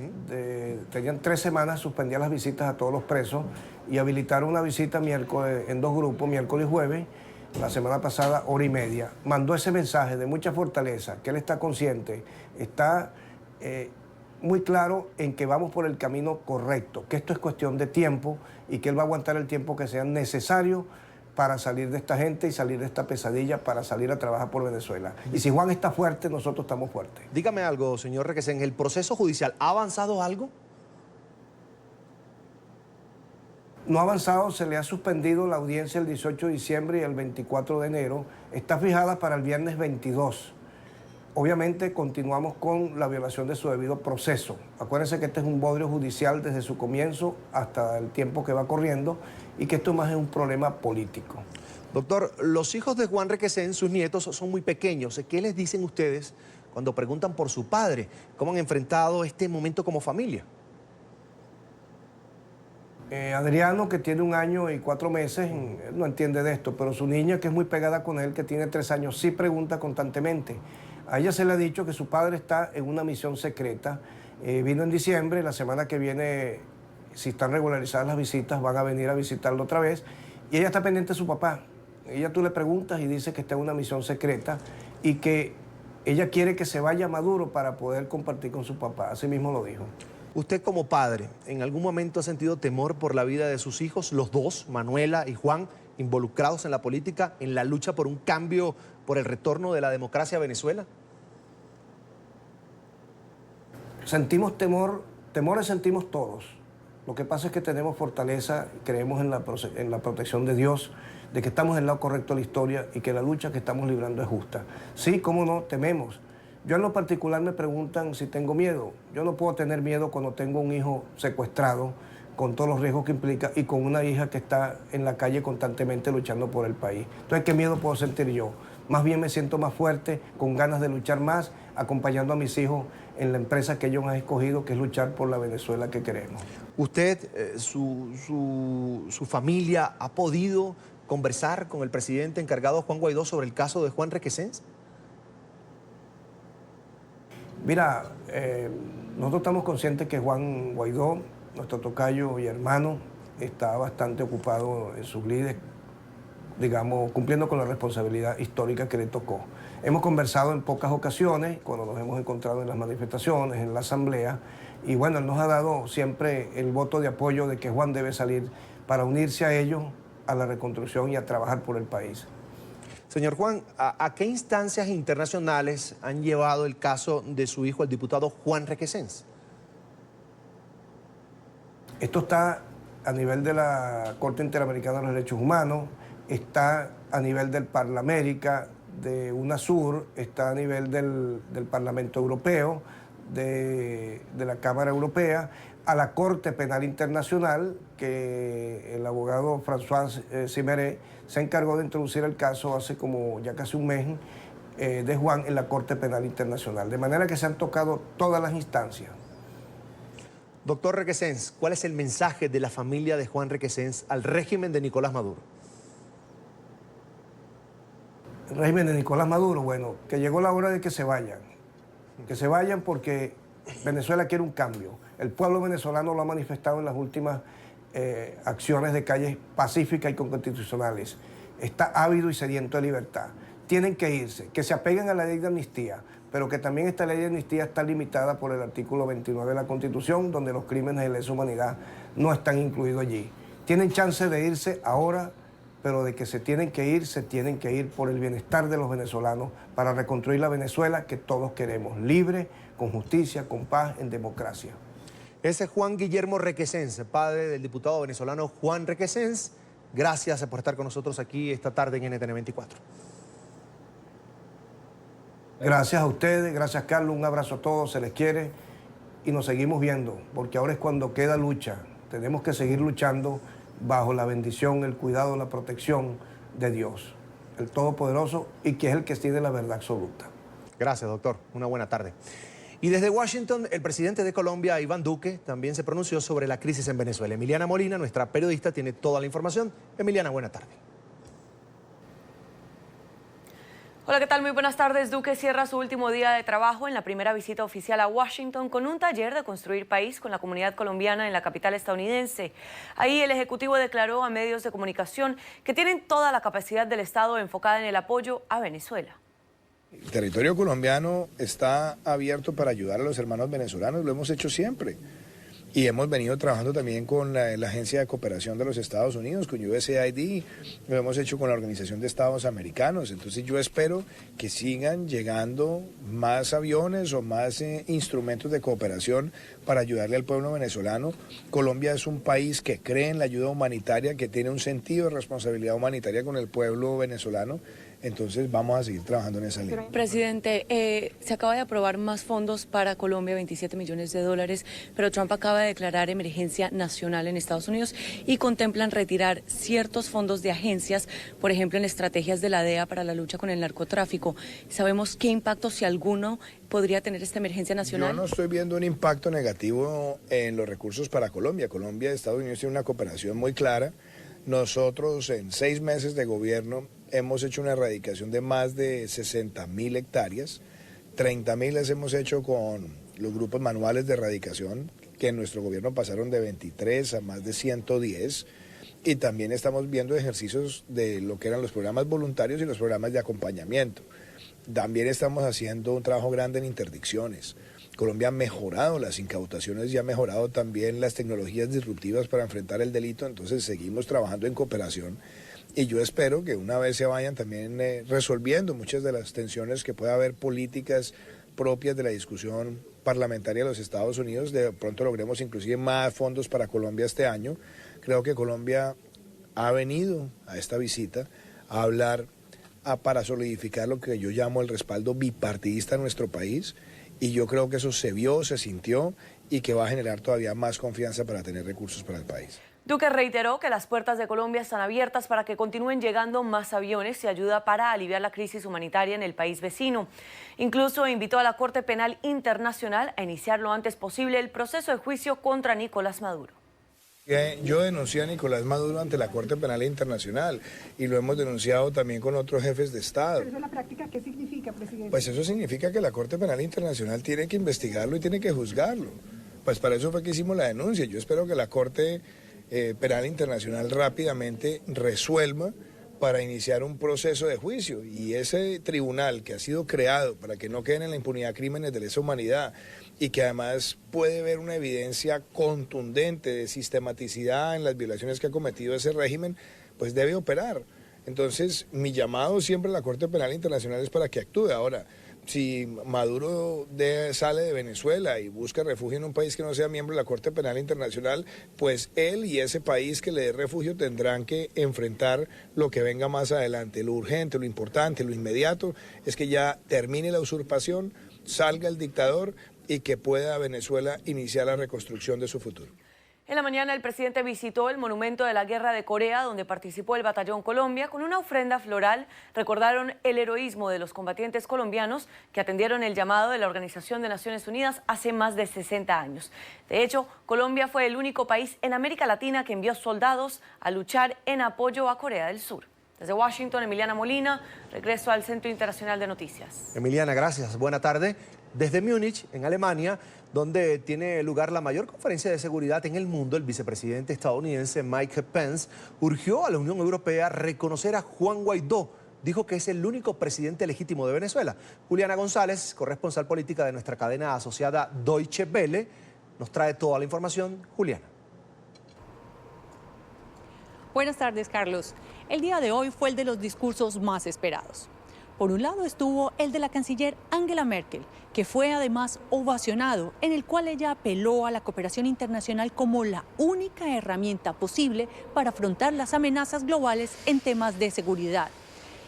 tenían 3 semanas, suspendían las visitas a todos los presos y habilitaron una visita miércoles en 2 grupos, miércoles y jueves. La semana pasada, 1h30. Mandó ese mensaje de mucha fortaleza, que él está consciente, está muy claro en que vamos por el camino correcto, que esto es cuestión de tiempo y que él va a aguantar el tiempo que sea necesario para salir de esta gente y salir de esta pesadilla, para salir a trabajar por Venezuela. Y si Juan está fuerte, nosotros estamos fuertes. Dígame algo, señor Requesens, ¿el proceso judicial ha avanzado algo? No ha avanzado, se le ha suspendido la audiencia el 18 de diciembre y el 24 de enero. Está fijada para el viernes 22. Obviamente continuamos con la violación de su debido proceso. Acuérdense que este es un bodrio judicial desde su comienzo hasta el tiempo que va corriendo y que esto más es un problema político. Doctor, los hijos de Juan Requesens, sus nietos, son muy pequeños. ¿Qué les dicen ustedes cuando preguntan por su padre? ¿Cómo han enfrentado este momento como familia? Adriano, que tiene 1 año y 4 meses, no entiende de esto, pero su niña, que es muy pegada con él, que tiene 3 años, sí pregunta constantemente. A ella se le ha dicho que su padre está en una misión secreta. Vino en diciembre, la semana que viene, si están regularizadas las visitas, van a venir a visitarlo otra vez. Y ella está pendiente de su papá. Ella tú le preguntas y dice que está en una misión secreta y que ella quiere que se vaya a Maduro para poder compartir con su papá. Así mismo lo dijo. Usted como padre, ¿en algún momento ha sentido temor por la vida de sus hijos, los dos, Manuela y Juan, involucrados en la política, en la lucha por un cambio, por el retorno de la democracia a Venezuela? Sentimos temor, temores sentimos todos. Lo que pasa es que tenemos fortaleza, creemos en la protección de Dios, de que estamos en el lado correcto de la historia y que la lucha que estamos librando es justa. Sí, cómo no, tememos. Yo en lo particular me preguntan si tengo miedo. Yo no puedo tener miedo cuando tengo un hijo secuestrado, con todos los riesgos que implica, y con una hija que está en la calle constantemente luchando por el país. Entonces, ¿qué miedo puedo sentir yo? Más bien me siento más fuerte, con ganas de luchar más, acompañando a mis hijos en la empresa que ellos han escogido, que es luchar por la Venezuela que queremos. ¿Usted, su familia, ha podido conversar con el presidente encargado Juan Guaidó sobre el caso de Juan Requesens? Mira, nosotros estamos conscientes que Juan Guaidó, nuestro tocayo y hermano, está bastante ocupado en sus lides digamos, cumpliendo con la responsabilidad histórica que le tocó. Hemos conversado en pocas ocasiones, cuando nos hemos encontrado en las manifestaciones, en la asamblea, y bueno, él nos ha dado siempre el voto de apoyo de que Juan debe salir para unirse a ellos, a la reconstrucción y a trabajar por el país. Señor Juan, ¿a qué instancias internacionales han llevado el caso de su hijo, el diputado Juan Requesens? Esto está a nivel de la Corte Interamericana de los Derechos Humanos, está a nivel del Parlamento, de UNASUR, está a nivel del Parlamento Europeo, de la Cámara Europea, a la Corte Penal Internacional, que el abogado François Simeré se encargó de introducir el caso hace como ya casi un mes de Juan en la Corte Penal Internacional. De manera que se han tocado todas las instancias. Doctor Requesens, ¿cuál es el mensaje de la familia de Juan Requesens al régimen de Nicolás Maduro? El régimen de Nicolás Maduro, bueno, que llegó la hora de que se vayan porque Venezuela quiere un cambio. El pueblo venezolano lo ha manifestado en las últimas acciones de calles pacíficas y constitucionales. Está ávido y sediento de libertad. Tienen que irse, que se apeguen a la ley de amnistía, pero que también esta ley de amnistía está limitada por el artículo 29 de la Constitución, donde los crímenes de lesa humanidad no están incluidos allí. Tienen chance de irse ahora, pero de que se tienen que ir por el bienestar de los venezolanos para reconstruir la Venezuela que todos queremos, libre, con justicia, con paz, en democracia. Ese es Juan Guillermo Requesens, padre del diputado venezolano Juan Requesens. Gracias por estar con nosotros aquí esta tarde en NTN 24. Gracias a ustedes, gracias Carlos, un abrazo a todos, se les quiere y nos seguimos viendo, porque ahora es cuando queda lucha. Tenemos que seguir luchando bajo la bendición, el cuidado, la protección de Dios, el Todopoderoso, y que es el que tiene la verdad absoluta. Gracias, doctor. Una buena tarde. Y desde Washington, el presidente de Colombia, Iván Duque, también se pronunció sobre la crisis en Venezuela. Emiliana Molina, nuestra periodista, tiene toda la información. Emiliana, buena tarde. Hola, ¿qué tal? Muy buenas tardes. Duque cierra su último día de trabajo en la primera visita oficial a Washington con un taller de construir país con la comunidad colombiana en la capital estadounidense. Ahí el Ejecutivo declaró a medios de comunicación que tienen toda la capacidad del Estado enfocada en el apoyo a Venezuela. El territorio colombiano está abierto para ayudar a los hermanos venezolanos, lo hemos hecho siempre. Y hemos venido trabajando también con la Agencia de Cooperación de los Estados Unidos, con USAID, lo hemos hecho con la Organización de Estados Americanos. Entonces yo espero que sigan llegando más aviones o más instrumentos de cooperación para ayudarle al pueblo venezolano. Colombia es un país que cree en la ayuda humanitaria, que tiene un sentido de responsabilidad humanitaria con el pueblo venezolano. Entonces vamos a seguir trabajando en esa línea. Presidente, se acaba de aprobar más fondos para Colombia, 27 millones de dólares, pero Trump acaba de declarar emergencia nacional en Estados Unidos y contemplan retirar ciertos fondos de agencias, por ejemplo en estrategias de la DEA para la lucha con el narcotráfico. ¿Sabemos qué impacto, si alguno, podría tener esta emergencia nacional? Yo no estoy viendo un impacto negativo en los recursos para Colombia. Colombia y Estados Unidos tienen una cooperación muy clara. Nosotros en 6 meses de gobierno hemos hecho una erradicación de más de 60.000 hectáreas, 30.000 las hemos hecho con los grupos manuales de erradicación, que en nuestro gobierno pasaron de 23 a más de 110, y también estamos viendo ejercicios de lo que eran los programas voluntarios y los programas de acompañamiento. También estamos haciendo un trabajo grande en interdicciones. Colombia ha mejorado las incautaciones y ha mejorado también las tecnologías disruptivas para enfrentar el delito, entonces seguimos trabajando en cooperación. Y yo espero que una vez se vayan también resolviendo muchas de las tensiones que pueda haber políticas propias de la discusión parlamentaria de los Estados Unidos, de pronto logremos inclusive más fondos para Colombia este año. Creo que Colombia ha venido a esta visita a hablar para solidificar lo que yo llamo el respaldo bipartidista en nuestro país, y yo creo que eso se vio, se sintió y que va a generar todavía más confianza para tener recursos para el país. Duque reiteró que las puertas de Colombia están abiertas para que continúen llegando más aviones y ayuda para aliviar la crisis humanitaria en el país vecino. Incluso invitó a la Corte Penal Internacional a iniciar lo antes posible el proceso de juicio contra Nicolás Maduro. Yo denuncié a Nicolás Maduro ante la Corte Penal Internacional y lo hemos denunciado también con otros jefes de Estado. ¿Pero eso en la práctica qué significa, presidente? Pues eso significa que la Corte Penal Internacional tiene que investigarlo y tiene que juzgarlo. Pues para eso fue que hicimos la denuncia. Yo espero que la Corte Penal Internacional rápidamente resuelva para iniciar un proceso de juicio. Y ese tribunal que ha sido creado para que no queden en la impunidad crímenes de lesa humanidad y que además puede ver una evidencia contundente de sistematicidad en las violaciones que ha cometido ese régimen, pues debe operar. Entonces, mi llamado siempre a la Corte Penal Internacional es para que actúe. Ahora, si Maduro sale de Venezuela y busca refugio en un país que no sea miembro de la Corte Penal Internacional, pues él y ese país que le dé refugio tendrán que enfrentar lo que venga más adelante. Lo urgente, lo importante, lo inmediato es que ya termine la usurpación, salga el dictador y que pueda Venezuela iniciar la reconstrucción de su futuro. En la mañana el presidente visitó el monumento de la Guerra de Corea, donde participó el Batallón Colombia. Con una ofrenda floral recordaron el heroísmo de los combatientes colombianos que atendieron el llamado de la Organización de Naciones Unidas hace más de 60 años. De hecho, Colombia fue el único país en América Latina que envió soldados a luchar en apoyo a Corea del Sur. Desde Washington, Emiliana Molina, regreso al Centro Internacional de Noticias. Emiliana, gracias. Buena tarde. Desde Múnich, en Alemania, donde tiene lugar la mayor conferencia de seguridad en el mundo, el vicepresidente estadounidense Mike Pence urgió a la Unión Europea a reconocer a Juan Guaidó. Dijo que es el único presidente legítimo de Venezuela. Juliana González, corresponsal política de nuestra cadena asociada Deutsche Welle, nos trae toda la información. Juliana. Buenas tardes, Carlos. El día de hoy fue el de los discursos más esperados. Por un lado estuvo el de la canciller Angela Merkel, que fue además ovacionado, en el cual ella apeló a la cooperación internacional como la única herramienta posible para afrontar las amenazas globales en temas de seguridad.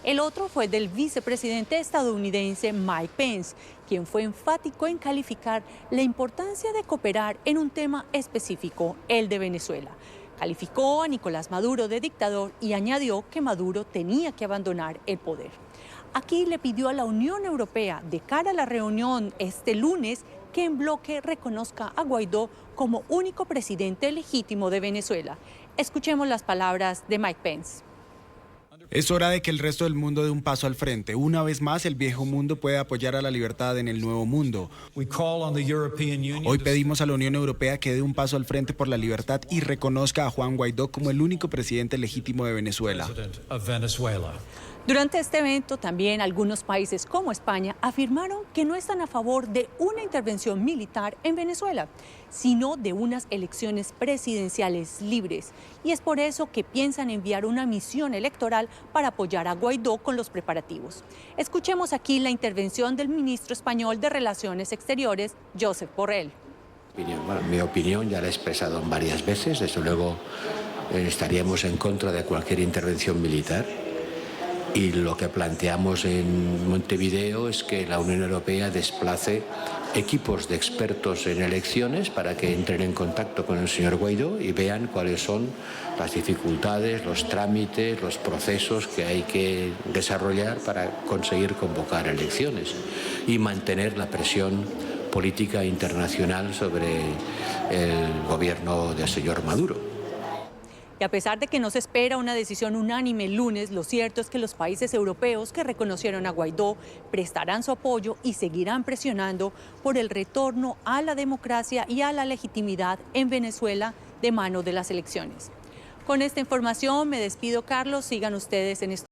El otro fue del vicepresidente estadounidense Mike Pence, quien fue enfático en calificar la importancia de cooperar en un tema específico, el de Venezuela. Calificó a Nicolás Maduro de dictador y añadió que Maduro tenía que abandonar el poder. Aquí le pidió a la Unión Europea, de cara a la reunión este lunes, que en bloque reconozca a Guaidó como único presidente legítimo de Venezuela. Escuchemos las palabras de Mike Pence. Es hora de que el resto del mundo dé un paso al frente. Una vez más, el viejo mundo puede apoyar a la libertad en el nuevo mundo. Hoy pedimos a la Unión Europea que dé un paso al frente por la libertad y reconozca a Juan Guaidó como el único presidente legítimo de Venezuela. Durante este evento, también algunos países como España afirmaron que no están a favor de una intervención militar en Venezuela, sino de unas elecciones presidenciales libres. Y es por eso que piensan enviar una misión electoral para apoyar a Guaidó con los preparativos. Escuchemos aquí la intervención del ministro español de Relaciones Exteriores, Josep Borrell. Bueno, mi opinión ya la he expresado varias veces. Desde luego estaríamos en contra de cualquier intervención militar. Y lo que planteamos en Montevideo es que la Unión Europea desplace equipos de expertos en elecciones para que entren en contacto con el señor Guaidó y vean cuáles son las dificultades, los trámites, los procesos que hay que desarrollar para conseguir convocar elecciones y mantener la presión política internacional sobre el gobierno del señor Maduro. Y a pesar de que no se espera una decisión unánime el lunes, lo cierto es que los países europeos que reconocieron a Guaidó prestarán su apoyo y seguirán presionando por el retorno a la democracia y a la legitimidad en Venezuela de mano de las elecciones. Con esta información me despido, Carlos. Sigan ustedes en esto.